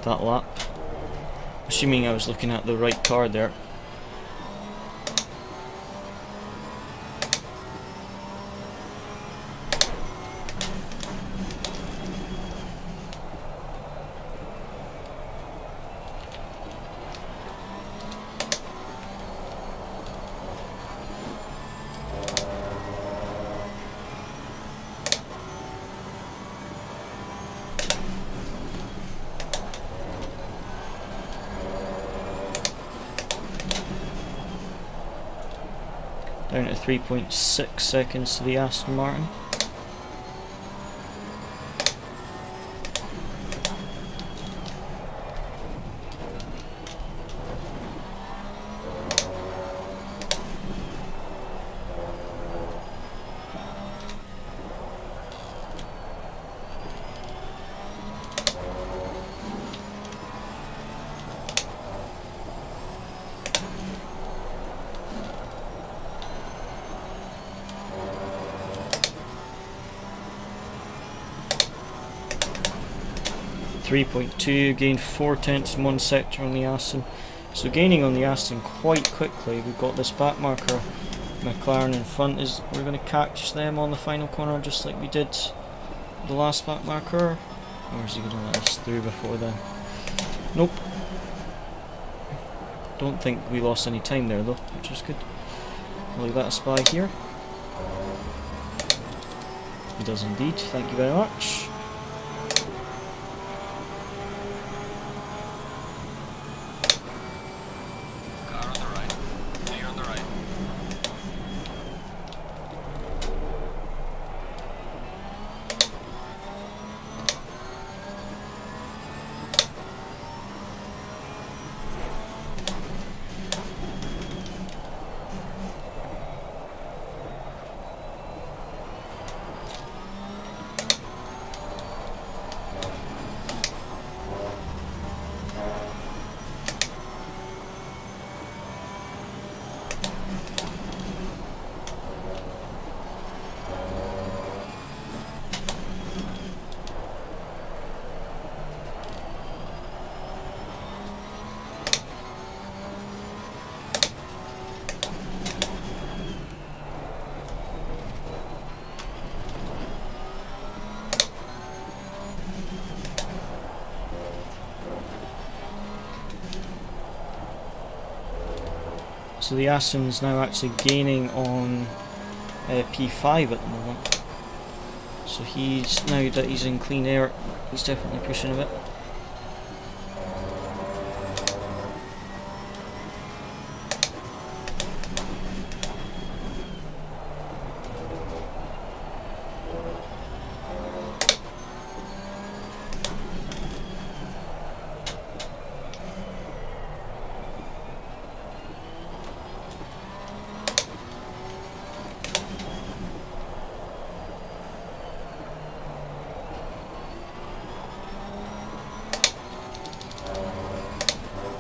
Speaker 3: that lap, assuming I was looking at the right car there. Down to 3.6 seconds to the Aston Martin. .2, gained 4/10 in one sector on the Aston. So gaining on the Aston quite quickly. We've got this back marker, McLaren in front. We're going to catch them on the final corner just like we did the last back marker. Or is he going to let us through before then? Nope. Don't think we lost any time there though, which is good. Will he let us by here? He does indeed, thank you very much.
Speaker 4: Car on the right. Clear on the right.
Speaker 3: So the Aston's now actually gaining on P5 at the moment. So he's, now that he's in clean air, he's definitely pushing a bit.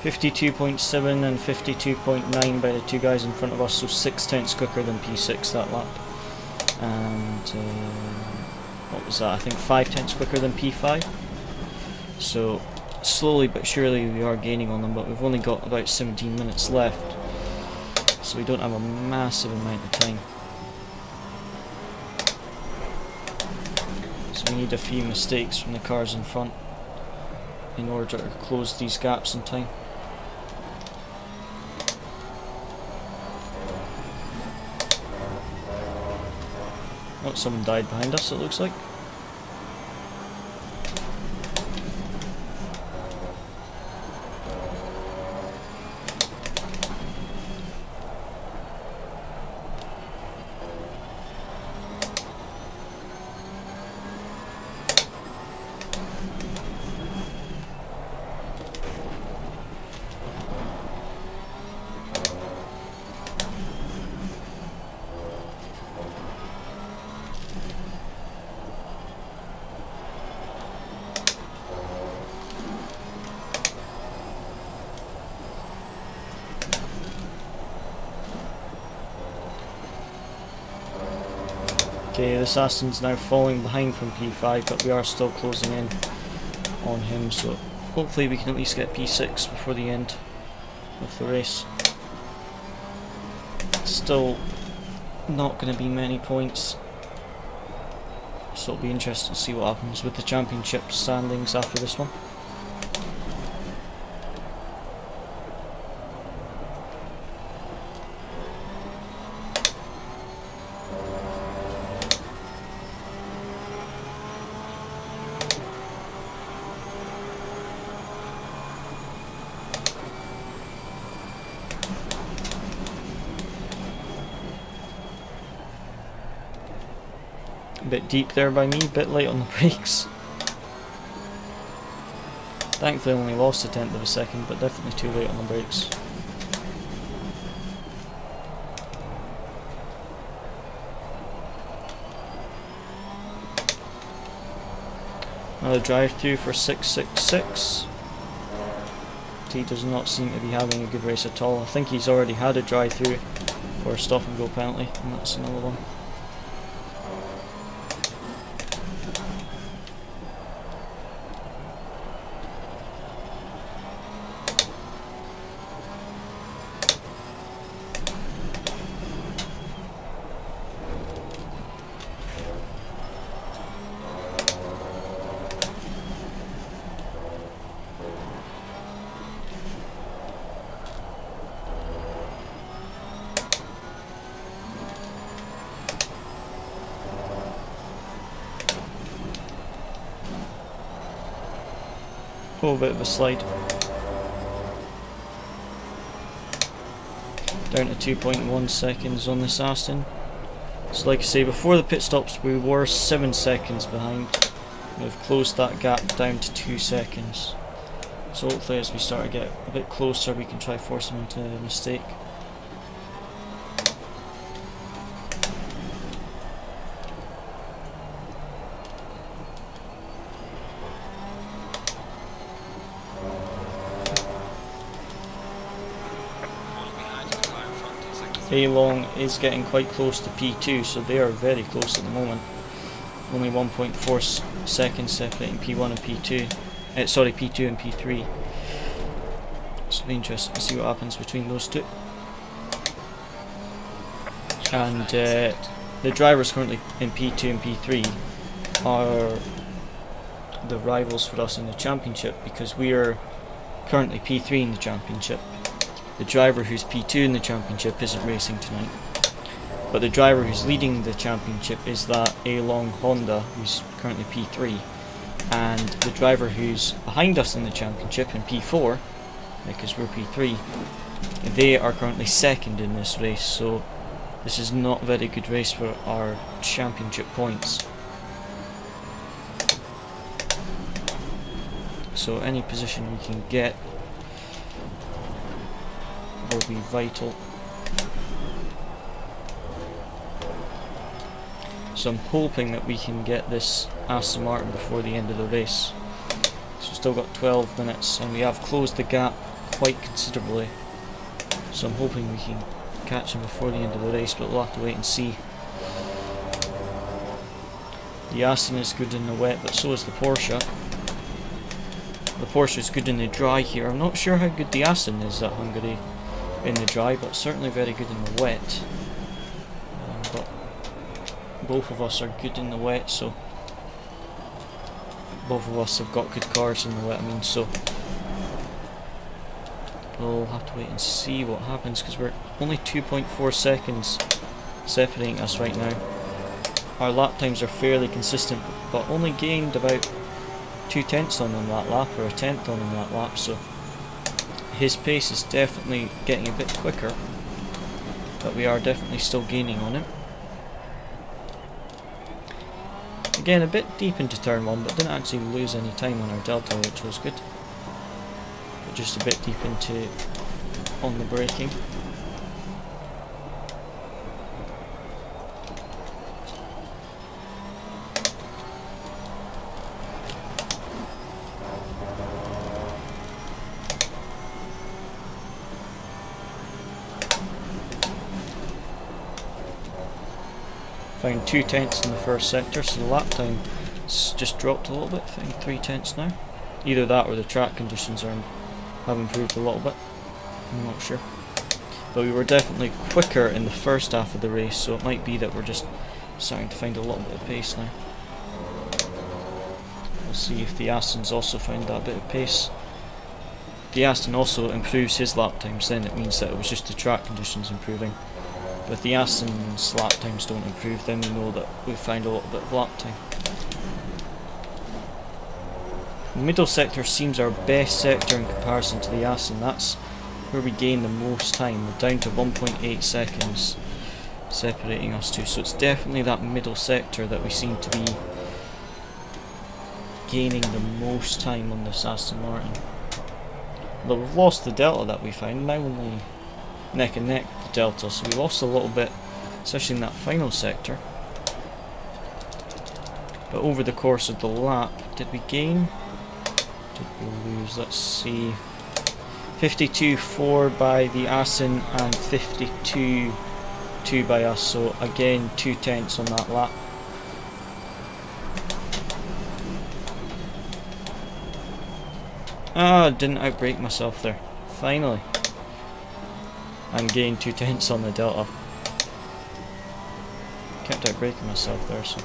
Speaker 3: .7 and 52.9 by the two guys in front of us, so 6/10 quicker than P6 that lap. And what was that? I think 5/10 quicker than P5. So slowly but surely we are gaining on them, but we've only got about 17 minutes left, so we don't have a massive amount of time. So we need a few mistakes from the cars in front in order to close these gaps in time. Oh, someone died behind us, it looks like. Okay, this Aston's now falling behind from P5, but we are still closing in on him, so hopefully we can at least get P6 before the end of the race. Still not going to be many points, so it'll be interesting to see what happens with the championship standings after this one. A bit deep there by me, a bit late on the brakes. Thankfully I only lost a 1/10 of a second, but definitely too late on the brakes. Another drive through for 666. He does not seem to be having a good race at all. I think he's already had a drive through for a stop and go penalty, and that's another one. Oh, a bit of a slide. Down to 2.1 seconds on this Aston. So like I say, before the pit stops we were 7 seconds behind. We've closed that gap down to 2 seconds. So hopefully as we start to get a bit closer we can try force them into a mistake. A-Long is getting quite close to P2, so they are very close at the moment. Only 1.4 seconds separating P1 and P2. Sorry, P2 and P3. So it'll be interesting to see what happens between those two. And the drivers currently in P2 and P3 are the rivals for us in the championship, because we are currently P3 in the championship. the driver who's P2 in the championship isn't racing tonight. But the driver who's leading the championship is that A-Long Honda, who's currently P3. And the driver who's behind us in the championship in P4, because we're P3, they are currently second in this race, so this is not a very good race for our championship points. So any position we can get will be vital. So I'm hoping that we can get this Aston Martin before the end of the race. So we've still got 12 minutes and we have closed the gap quite considerably. So I'm hoping we can catch him before the end of the race, but we'll have to wait and see. The Aston is good in the wet, but so is the Porsche. The Porsche is good in the dry here. I'm not sure how good the Aston is at Hungary in the dry, but certainly very good in the wet. But both of us are good in the wet, so both of us have got good cars in the wet, so we'll have to wait and see what happens, because we're only 2.4 seconds separating us right now. Our lap times are fairly consistent, but only gained about 2/10 on him that lap, or a tenth on him that lap, so his pace is definitely getting a bit quicker, but we are definitely still gaining on him. Again, a bit deep into turn 1, but didn't actually lose any time on our delta, which was good. But just a bit deep into on the braking. Found 2/10 in the first sector, so the lap time just dropped a little bit. Found 3/10 now. Either that or the track conditions have improved a little bit. I'm not sure. But we were definitely quicker in the first half of the race, so it might be that we're just starting to find a little bit of pace now. We'll see if the Aston's also found that bit of pace. If the Aston also improves his lap times, then it means that it was just the track conditions improving. But if the Aston's lap times don't improve, then we know that we've found a little bit of lap time. The middle sector seems our best sector in comparison to the Aston. That's where we gain the most time. We're down to 1.8 seconds separating us two, so it's definitely that middle sector that we seem to be gaining the most time on this Aston Martin. Although we've lost the delta that we found, now only neck and neck the delta, so we lost a little bit, especially in that final sector. But over the course of the lap, did we gain? Did we lose? Let's see. 52.4 by the Aston and 52.2 by us, so again 2/10 on that lap. Ah, didn't outbrake myself there. Finally. And gained 2/10 on the delta. Kept outbraking myself there, so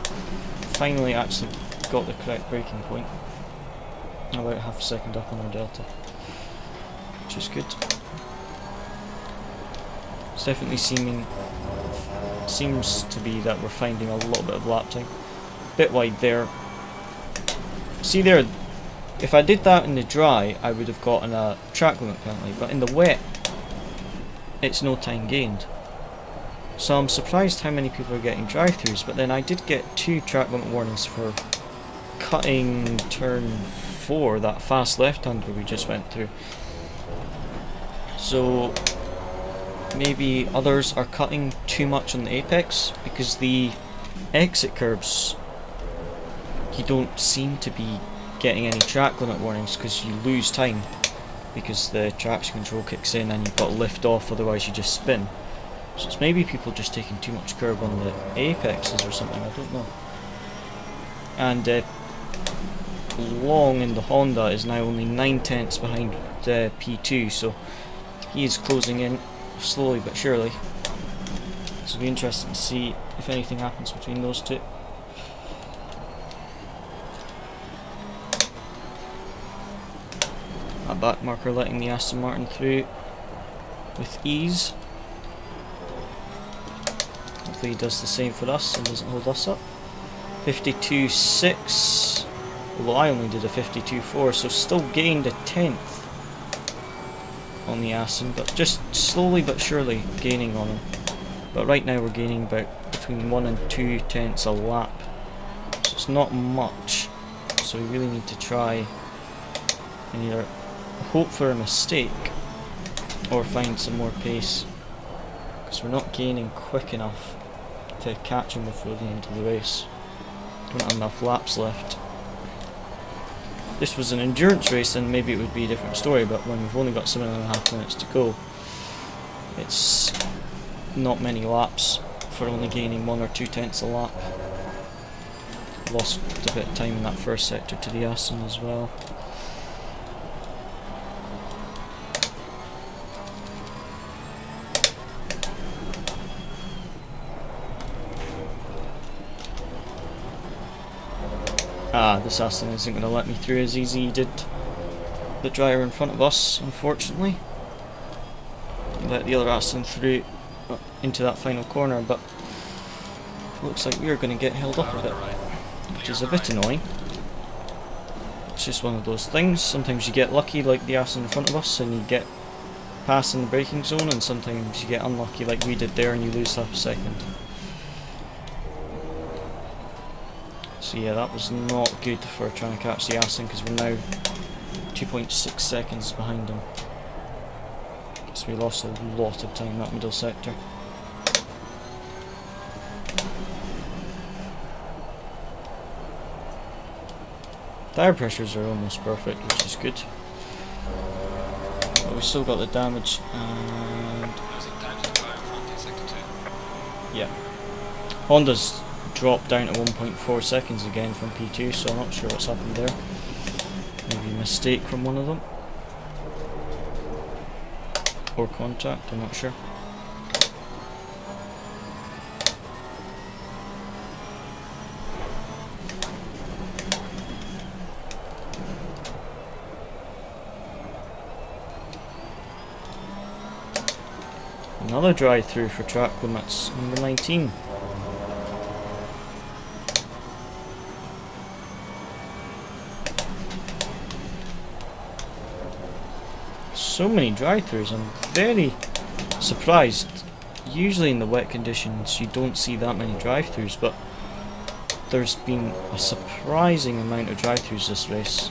Speaker 3: finally actually got the correct braking point. About half a second up on our delta, which is good. It's definitely seems to be that we're finding a little bit of lap time. Bit wide there. See there, if I did that in the dry, I would have gotten a track limit penalty, but in the wet, it's no time gained. So I'm surprised how many people are getting drive-throughs, but then I did get 2 track limit warnings for cutting turn 4, that fast left-hander we just went through. So maybe others are cutting too much on the apex, because the exit curbs, you don't seem to be getting any track limit warnings because you lose time, because the traction control kicks in and you've got to lift off, otherwise you just spin. So it's maybe people just taking too much curb on the apexes or something, I don't know. And Long in the Honda is now only 9/10 behind P2, so he is closing in slowly but surely. So it'll be interesting to see if anything happens between those two. That back marker letting the Aston Martin through. with ease. Hopefully he does the same for us and doesn't hold us up. 52.6. Although I only did a 52.4, so still gained a 10th on the Aston, but just slowly but surely gaining on him. But right now we're gaining about between 1 and 2 tenths a lap, so it's not much. So we really need to try and either hope for a mistake or find some more pace, because we're not gaining quick enough to catch him before the end of the race. Don't have enough laps left. If this was an endurance race, then maybe it would be a different story, but when we've only got 7.5 minutes to go, it's not many laps for only gaining 1 or 2 tenths a lap. Lost a bit of time in that first sector to the Aston as well. This Aston isn't going to let me through as easy as he did the driver in front of us, unfortunately. Let the other Aston through into that final corner, but it looks like we're going to get held up a bit, which is a bit annoying. It's just one of those things. Sometimes you get lucky like the Aston in front of us and you get past in the braking zone, and sometimes you get unlucky like we did there and you lose half a second. So yeah, that was not good for trying to catch the Aston, because we're now 2.6 seconds behind him. So we lost a lot of time in that middle sector. Tire pressures are almost perfect, which is good. But we've still got the damage, and yeah, Honda's dropped down to 1.4 seconds again from P2, so I'm not sure what's happened there. Maybe a mistake from one of them, or contact, I'm not sure. Another drive-through for track limits, number 19. So many drive-throughs, I'm very surprised. Usually in the wet conditions you don't see that many drive-throughs, but there's been a surprising amount of drive-throughs this race.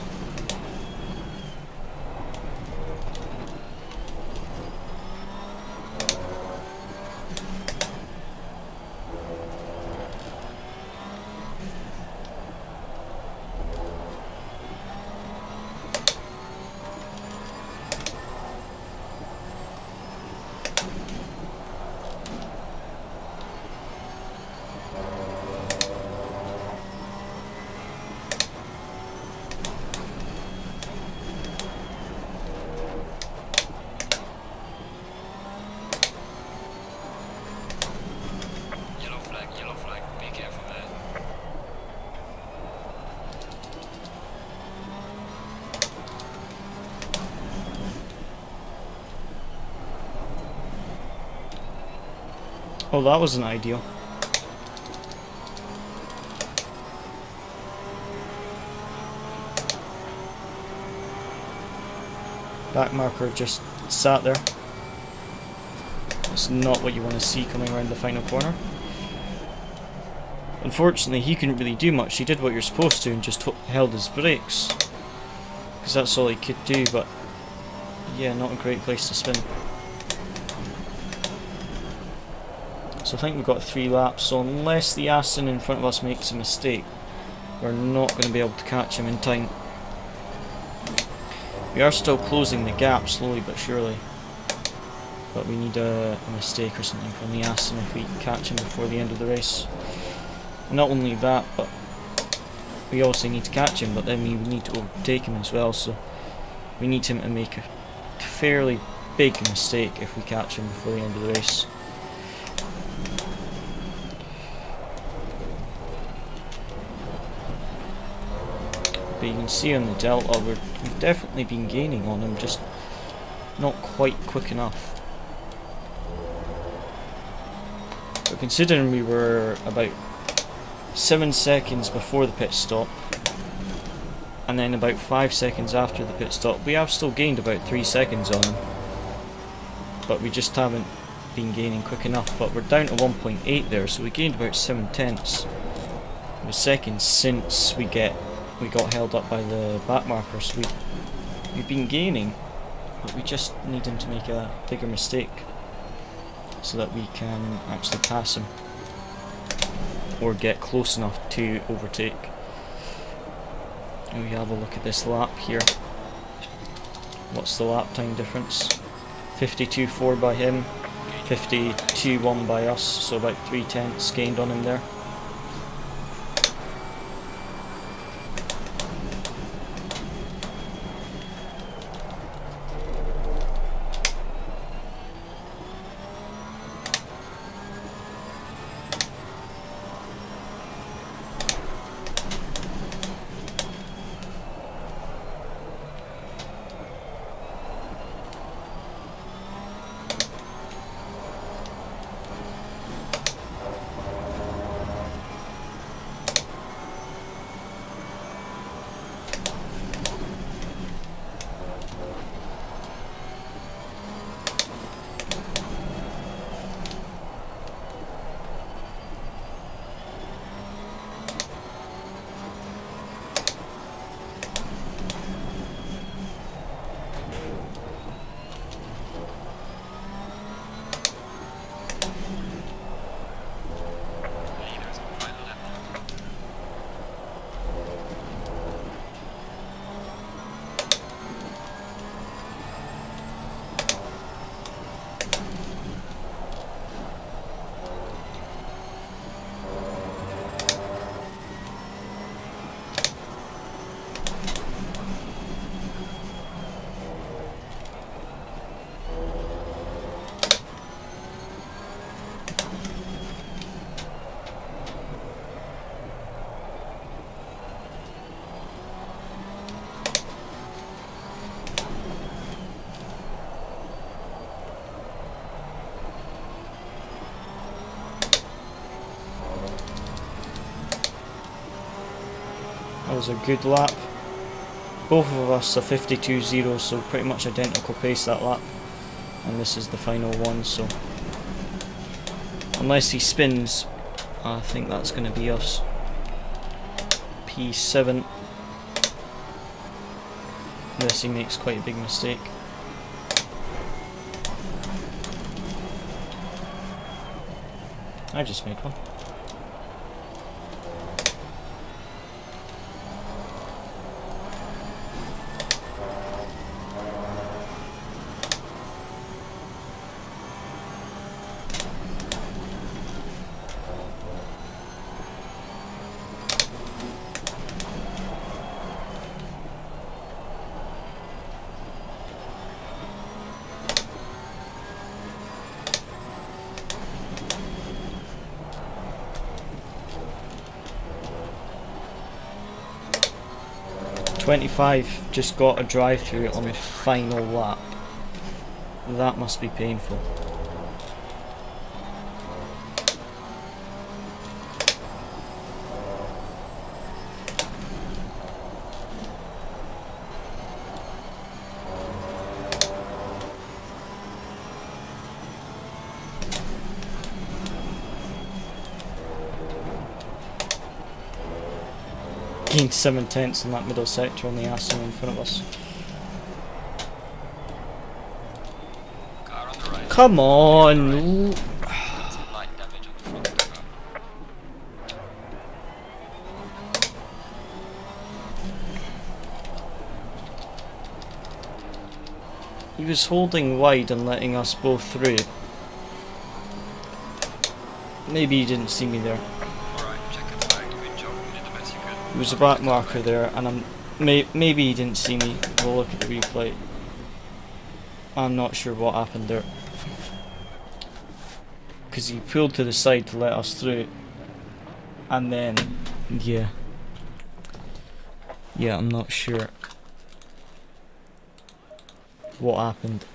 Speaker 4: Yellow flag, be careful there.
Speaker 3: Oh, that wasn't ideal. Back marker just sat there. It's not what you want to see coming around the final corner. Unfortunately, he couldn't really do much. He did what you're supposed to and just held his brakes, because that's all he could do. But yeah, not a great place to spin. So I think we've got 3 laps, so unless the Aston in front of us makes a mistake, we're not going to be able to catch him in time. We are still closing the gap slowly but surely, but we need a mistake or something from the Aston if we catch him before the end of the race. Not only that, but we also need to catch him, but then we need to overtake him as well, so we need him to make a fairly big mistake if we catch him before the end of the race. But you can see on the delta we've definitely been gaining on him, just not quite quick enough. considering we were about 7 seconds before the pit stop, and then about 5 seconds after the pit stop, we have still gained about 3 seconds on him. But we just haven't been gaining quick enough. But we're down to 1.8 there, so we gained about 7/10 of a second since we got held up by the back marker. So we've been gaining, but we just need him to make a bigger mistake so that we can actually pass him or get close enough to overtake. And we have a look at this lap here. What's the lap time difference? 52.4 by him, 52.1 by us, so about 3/10 gained on him there. That was a good lap. Both of us are 52.0, so pretty much identical pace that lap. And this is the final one, so unless he spins, I think that's going to be us. P7. Unless he makes quite a big mistake. I just made one. .25 just got a drive through on the final lap. That must be painful. Gained 7/10 in that middle sector on the Assetto in front of us.
Speaker 4: Car on the right.
Speaker 3: Come on!
Speaker 4: Light damage on the front of the car.
Speaker 3: He was holding wide and letting us both through. Maybe he didn't see me there.
Speaker 4: Alright, check it flag. Good job. You did the best you could.
Speaker 3: There was a back marker there, and maybe he didn't see me. We'll look at the replay. I'm not sure what happened there, because he pulled to the side to let us through, and then yeah, I'm not sure what happened.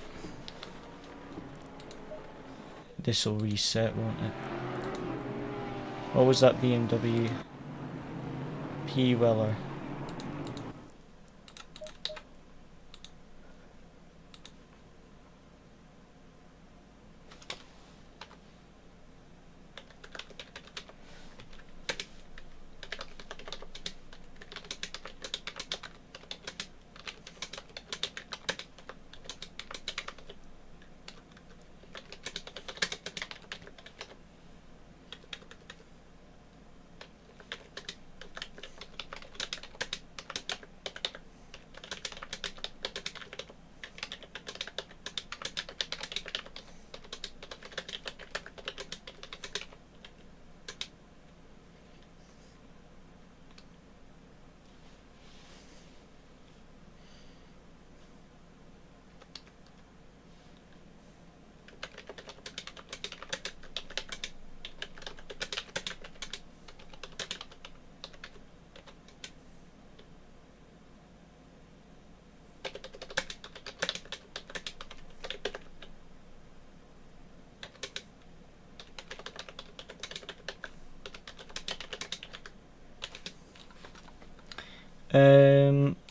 Speaker 3: This will reset, won't it? What was that BMW? P. Weller.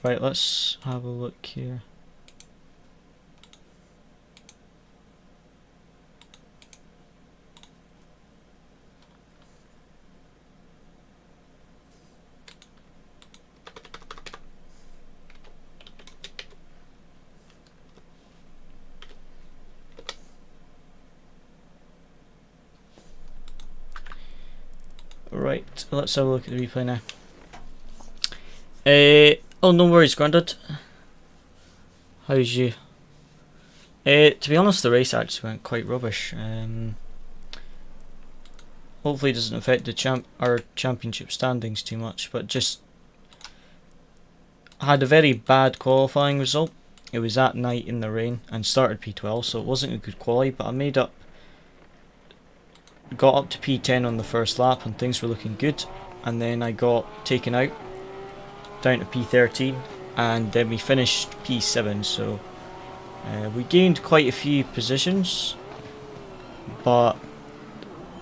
Speaker 3: Right, let's have a look here. Right, let's have a look at the replay now. Oh, no worries, Grandad. How's you? To be honest, the race actually went quite rubbish. Hopefully it doesn't affect the our championship standings too much, but just had a very bad qualifying result. It was at night in the rain and started P12, so it wasn't a good quali, but I got up to P10 on the first lap and things were looking good, and then I got taken out down to P13, and then we finished P7, so we gained quite a few positions, but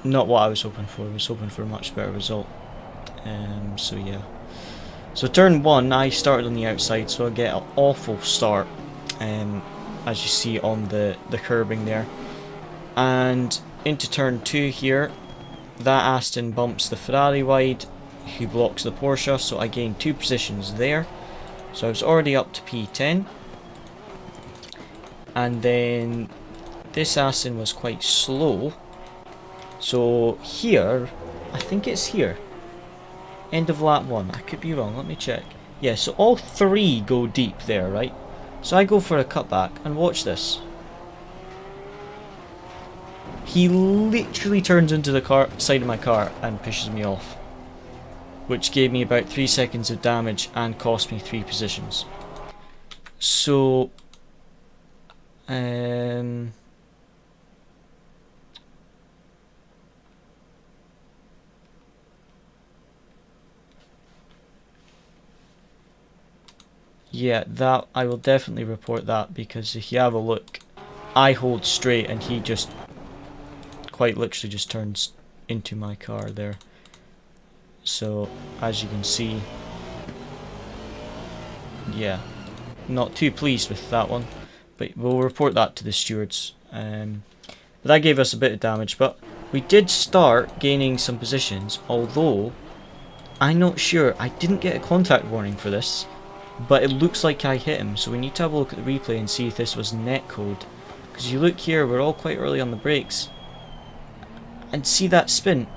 Speaker 3: not what I was hoping for. I was hoping for a much better result. So yeah. So turn 1, I started on the outside, so I get an awful start, as you see on the curbing there. And into turn 2 here, that Aston bumps the Ferrari wide, who blocks the Porsche, so I gained 2 positions there. So I was already up to P10. And then this Aston was quite slow. So here, I think it's here. End of lap 1, I could be wrong, let me check. Yeah, so all 3 go deep there, right? So I go for a cutback, and watch this. He literally turns into the side of my car and pushes me off, which gave me about 3 seconds of damage and cost me 3 positions. So, yeah, that I will definitely report that, because if you have a look, I hold straight and he just quite literally just turns into my car there. So as you can see, yeah, not too pleased with that one, but we'll report that to the stewards. But that gave us a bit of damage, but we did start gaining some positions, although I'm not sure. I didn't get a contact warning for this, but it looks like I hit him, so we need to have a look at the replay and see if this was netcode. Because you look here, we're all quite early on the brakes, and see that spin.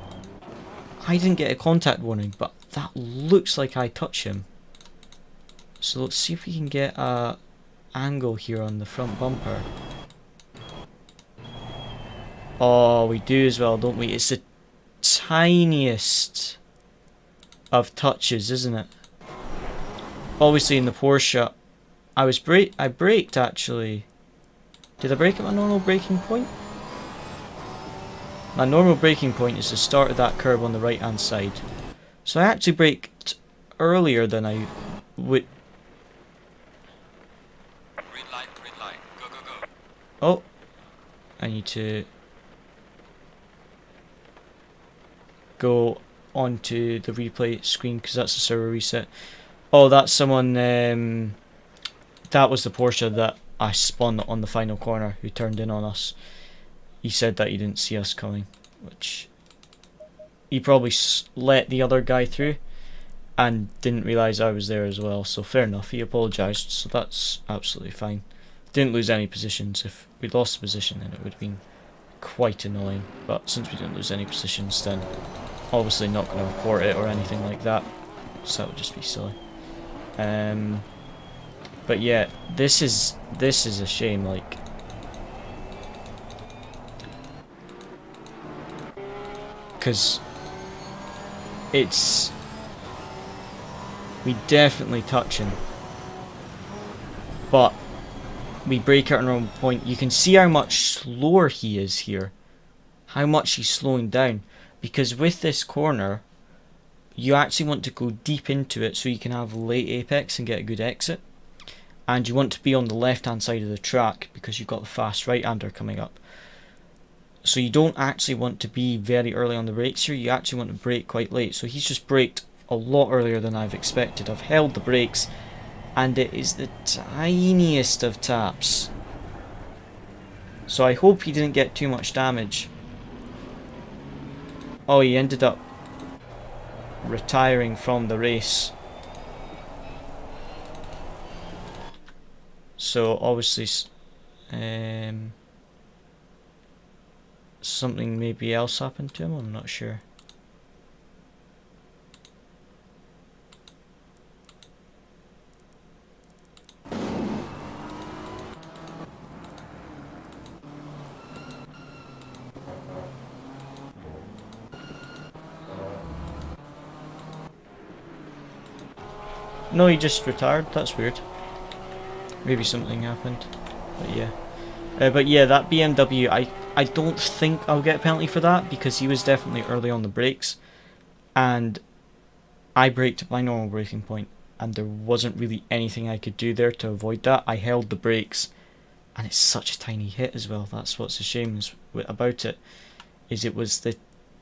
Speaker 3: I didn't get a contact warning, but that looks like I touch him. So let's see if we can get a angle here on the front bumper. Oh, we do as well, don't we? It's the tiniest of touches, isn't it? Obviously in the Porsche, I braked actually. Did I brake at my normal braking point? My normal braking point is the start of that curve on the right hand side. So I actually braked earlier than I would.
Speaker 4: Green light, go, go, go.
Speaker 3: Oh, I need to. go onto the replay screen because that's the server reset. Oh, that's someone, that was the Porsche that I spun on the final corner who turned in on us. He said that he didn't see us coming, which he probably let the other guy through and didn't realise I was there as well, so fair enough, he apologised, so that's absolutely fine. Didn't lose any positions. If we'd lost the position then it would have been quite annoying, but since we didn't lose any positions then obviously not going to report it or anything like that, so that would just be silly. But yeah, this is a shame, like, because we definitely touch him, but we break at our own point. You can see how much slower he is here, how much he's slowing down, because with this corner you actually want to go deep into it so you can have late apex and get a good exit, and you want to be on the left hand side of the track because you've got the fast right hander coming up. So you don't actually want to be very early on the brakes here, you actually want to brake quite late. So he's just braked a lot earlier than I've expected. I've held the brakes and it is the tiniest of taps. So I hope he didn't get too much damage. Oh, he ended up retiring from the race. So obviously something maybe else happened to him, I'm not sure. No, he just retired. That's weird. Maybe something happened. But yeah. That BMW, I don't think I'll get a penalty for that because he was definitely early on the brakes. And I braked at my normal braking point. And there wasn't really anything I could do there to avoid that. I held the brakes. And it's such a tiny hit as well. That's what's a shame about it. Is it was the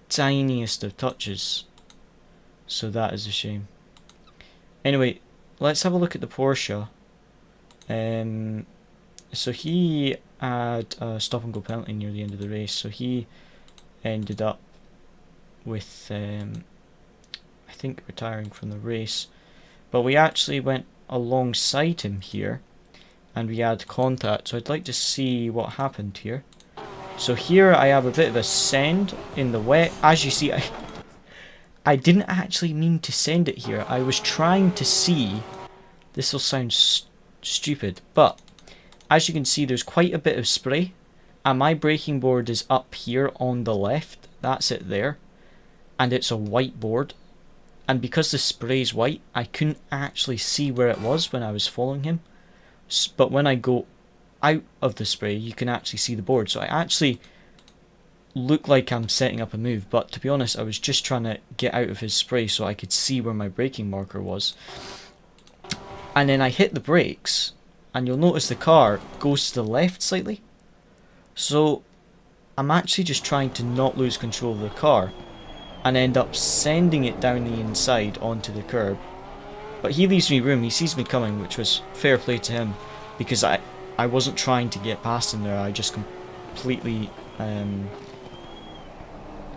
Speaker 3: tiniest of touches. So that is a shame. Anyway, let's have a look at the Porsche. So he had a stop and go penalty near the end of the race, so he ended up with I think retiring from the race. But we actually went alongside him here and we had contact, so I'd like to see what happened here. So here I have a bit of a send in the wet. As you see, I didn't actually mean to send it here. I was trying to see, this will sound stupid, but as you can see there's quite a bit of spray and my braking board is up here on the left, that's it there, and it's a white board, and because the spray is white I couldn't actually see where it was when I was following him, but when I go out of the spray you can actually see the board, so I actually look like I'm setting up a move, but to be honest I was just trying to get out of his spray so I could see where my braking marker was. And then I hit the brakes and you'll notice the car goes to the left slightly, so I'm actually just trying to not lose control of the car and end up sending it down the inside onto the curb. But he leaves me room, he sees me coming, which was fair play to him because I wasn't trying to get past him there, I just completely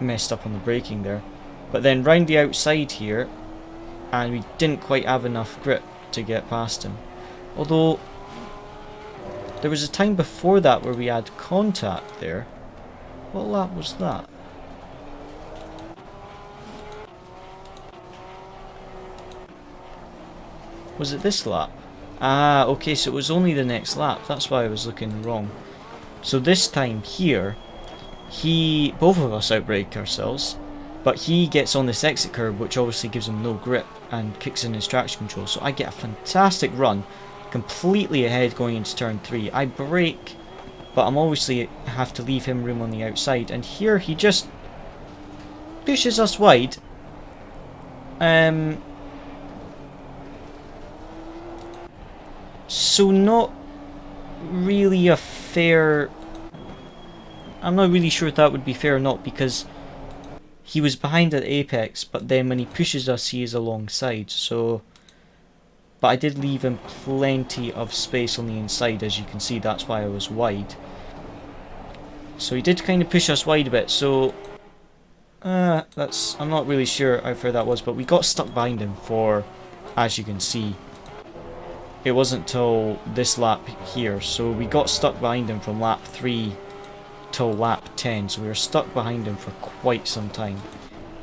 Speaker 3: messed up on the braking there. But then round the outside here and we didn't quite have enough grip to get past him, although there was a time before that where we had contact there. What lap was that? Was it this lap? Ah, okay, so it was only the next lap, that's why I was looking wrong. So this time here both of us outbrake ourselves, but he gets on this exit curb which obviously gives him no grip and kicks in his traction control, so I get a fantastic run completely ahead going into turn 3. I brake, but I'm obviously have to leave him room on the outside, and here he just pushes us wide. So not really a fair, I'm not really sure if that would be fair or not, because he was behind at the apex, but then when he pushes us, he is alongside. So, but I did leave him plenty of space on the inside, as you can see. That's why I was wide. So he did kind of push us wide a bit. So I'm not really sure how far that was, but we got stuck behind him for, as you can see, it wasn't till this lap here. So we got stuck behind him from lap 3 till lap 10. So we were stuck behind him for quite some time.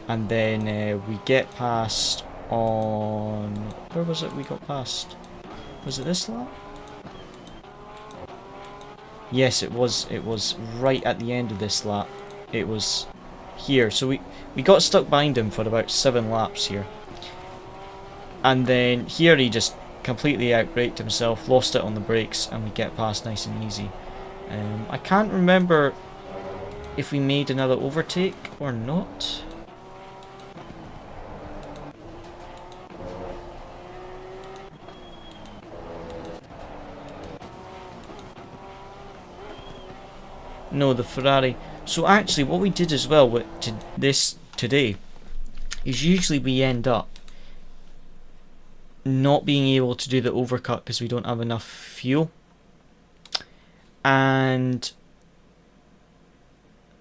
Speaker 3: And then we get past on... where was it we got past? Was it this lap? Yes, it was right at the end of this lap. It was here. So we got stuck behind him for about 7 laps here. And then here he just completely outbraked himself, lost it on the brakes, and we get past nice and easy. I can't remember if we made another overtake or not. No, the Ferrari. So actually what we did as well with this today is usually we end up not being able to do the overcut because we don't have enough fuel. And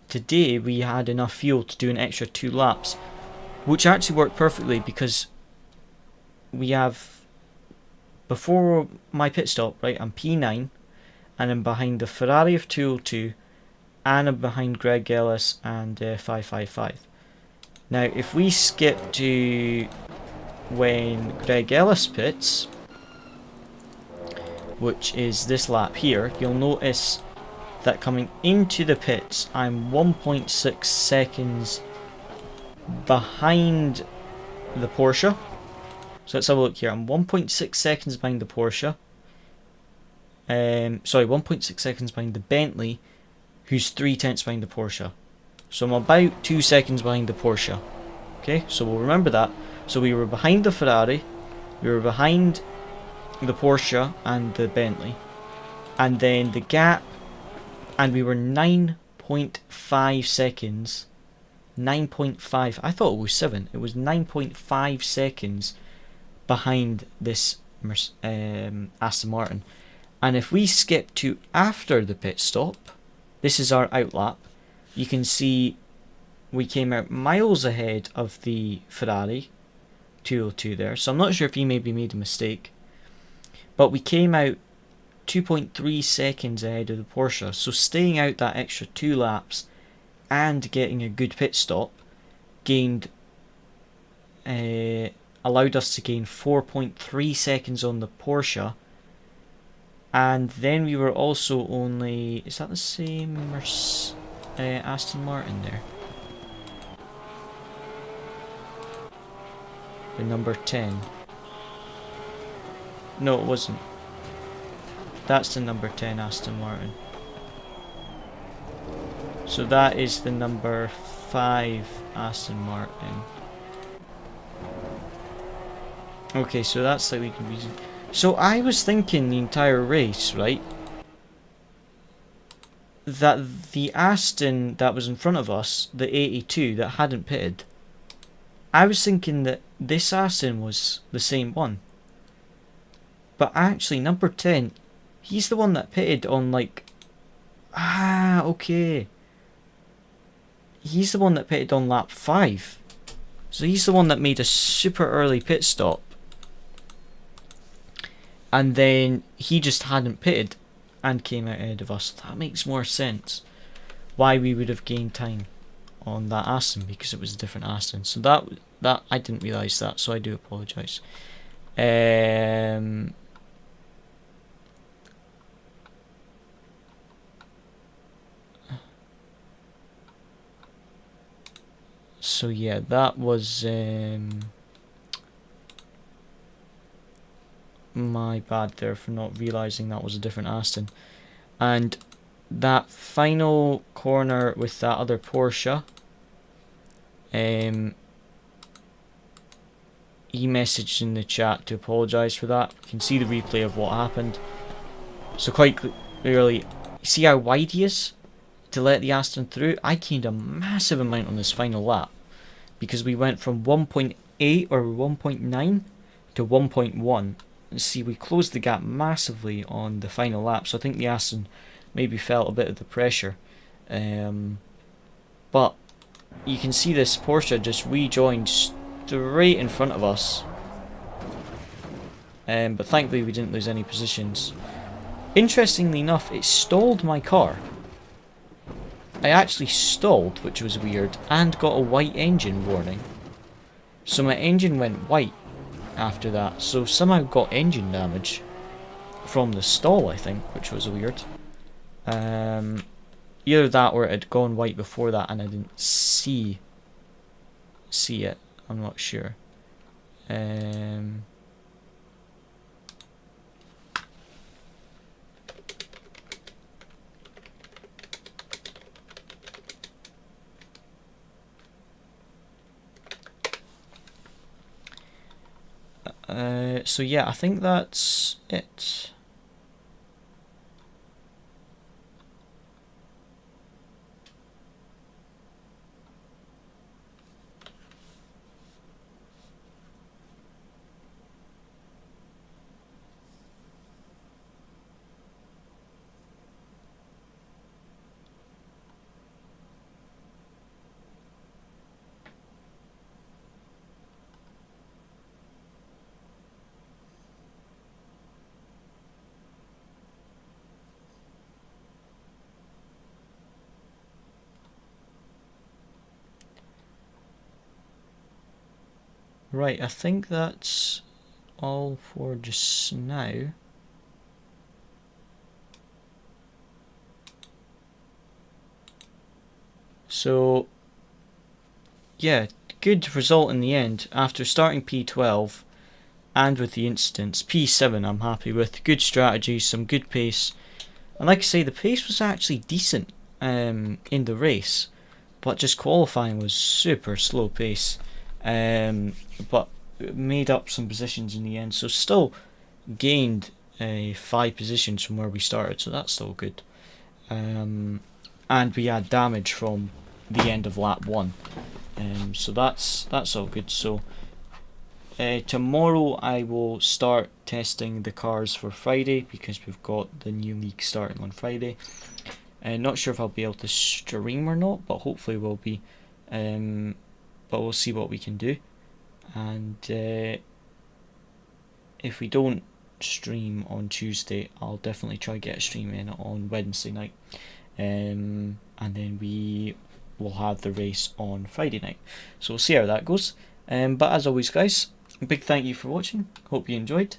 Speaker 3: today we had enough fuel to do an extra 2 laps, which actually worked perfectly because we have, before my pit stop, right, I'm P9 and I'm behind the Ferrari of 202 and I'm behind Greg Ellis and 555. Now if we skip to when Greg Ellis pits, which is this lap here, you'll notice that coming into the pits I'm 1.6 seconds behind the Porsche. So let's have a look here. I'm 1.6 seconds behind the Porsche. Sorry, 1.6 seconds behind the Bentley, who's 3/10 behind the Porsche. So I'm about 2 seconds behind the Porsche. Okay, so we'll remember that. So we were behind the Ferrari, we were behind the Porsche and the Bentley, and then the gap, and we were 9.5 seconds. 9.5. I thought it was 7. It was 9.5 seconds behind this Aston Martin. And if we skip to after the pit stop, this is our outlap, you can see we came out miles ahead of the Ferrari 202 there. So I'm not sure if he maybe made a mistake, but we came out 2.3 seconds ahead of the Porsche. So staying out that extra 2 laps and getting a good pit stop gained allowed us to gain 4.3 seconds on the Porsche. And then we were also only, is that the same Aston Martin there? The number 10. No, it wasn't. That's the number 10 Aston Martin. So that is the number 5 Aston Martin. Okay, so that's slightly confusing. So I was thinking the entire race, right, that the Aston that was in front of us, the 82 that hadn't pitted, I was thinking that this Aston was the same one. But actually, number 10, he's the one that pitted on like... Ah, okay. He's the one that pitted on lap 5. So he's the one that made a super early pit stop. And then he just hadn't pitted and came out ahead of us. That makes more sense. Why we would have gained time on that Aston, because it was a different Aston. So that I didn't realise that, so I do apologise. So yeah, that was my bad there for not realising that was a different Aston. And that final corner with that other Porsche, he messaged in the chat to apologise for that. You can see the replay of what happened. So quite clearly, you see how wide he is to let the Aston through? I gained a massive amount on this final lap. because we went from 1.8 or 1.9 to 1.1. See, we closed the gap massively on the final lap, so I think the Aston maybe felt a bit of the pressure. But you can see this Porsche just rejoined straight in front of us. But thankfully we didn't lose any positions. Interestingly enough, it stalled my car. I actually stalled, which was weird, and got a white engine warning. So my engine went white after that, so somehow got engine damage from the stall, I think, which was weird. Either that or it had gone white before that and I didn't see it. I'm not sure. So yeah, I think that's it. Right, I think that's all for just now. So, yeah, good result in the end. After starting P12 and with the incidents, P7 I'm happy with. Good strategy, some good pace. And like I say, the pace was actually decent in the race. But just qualifying was super slow pace. But made up some positions in the end, so still gained 5 positions from where we started, so that's still good. And we had damage from the end of lap 1, so that's all good. So tomorrow I will start testing the cars for Friday, because we've got the new league starting on Friday. Not sure if I'll be able to stream or not, but hopefully we'll be. But we'll see what we can do. And if we don't stream on Tuesday, I'll definitely try to get a stream in on Wednesday night. And then we will have the race on Friday night. So we'll see how that goes. But as always, guys, a big thank you for watching. Hope you enjoyed.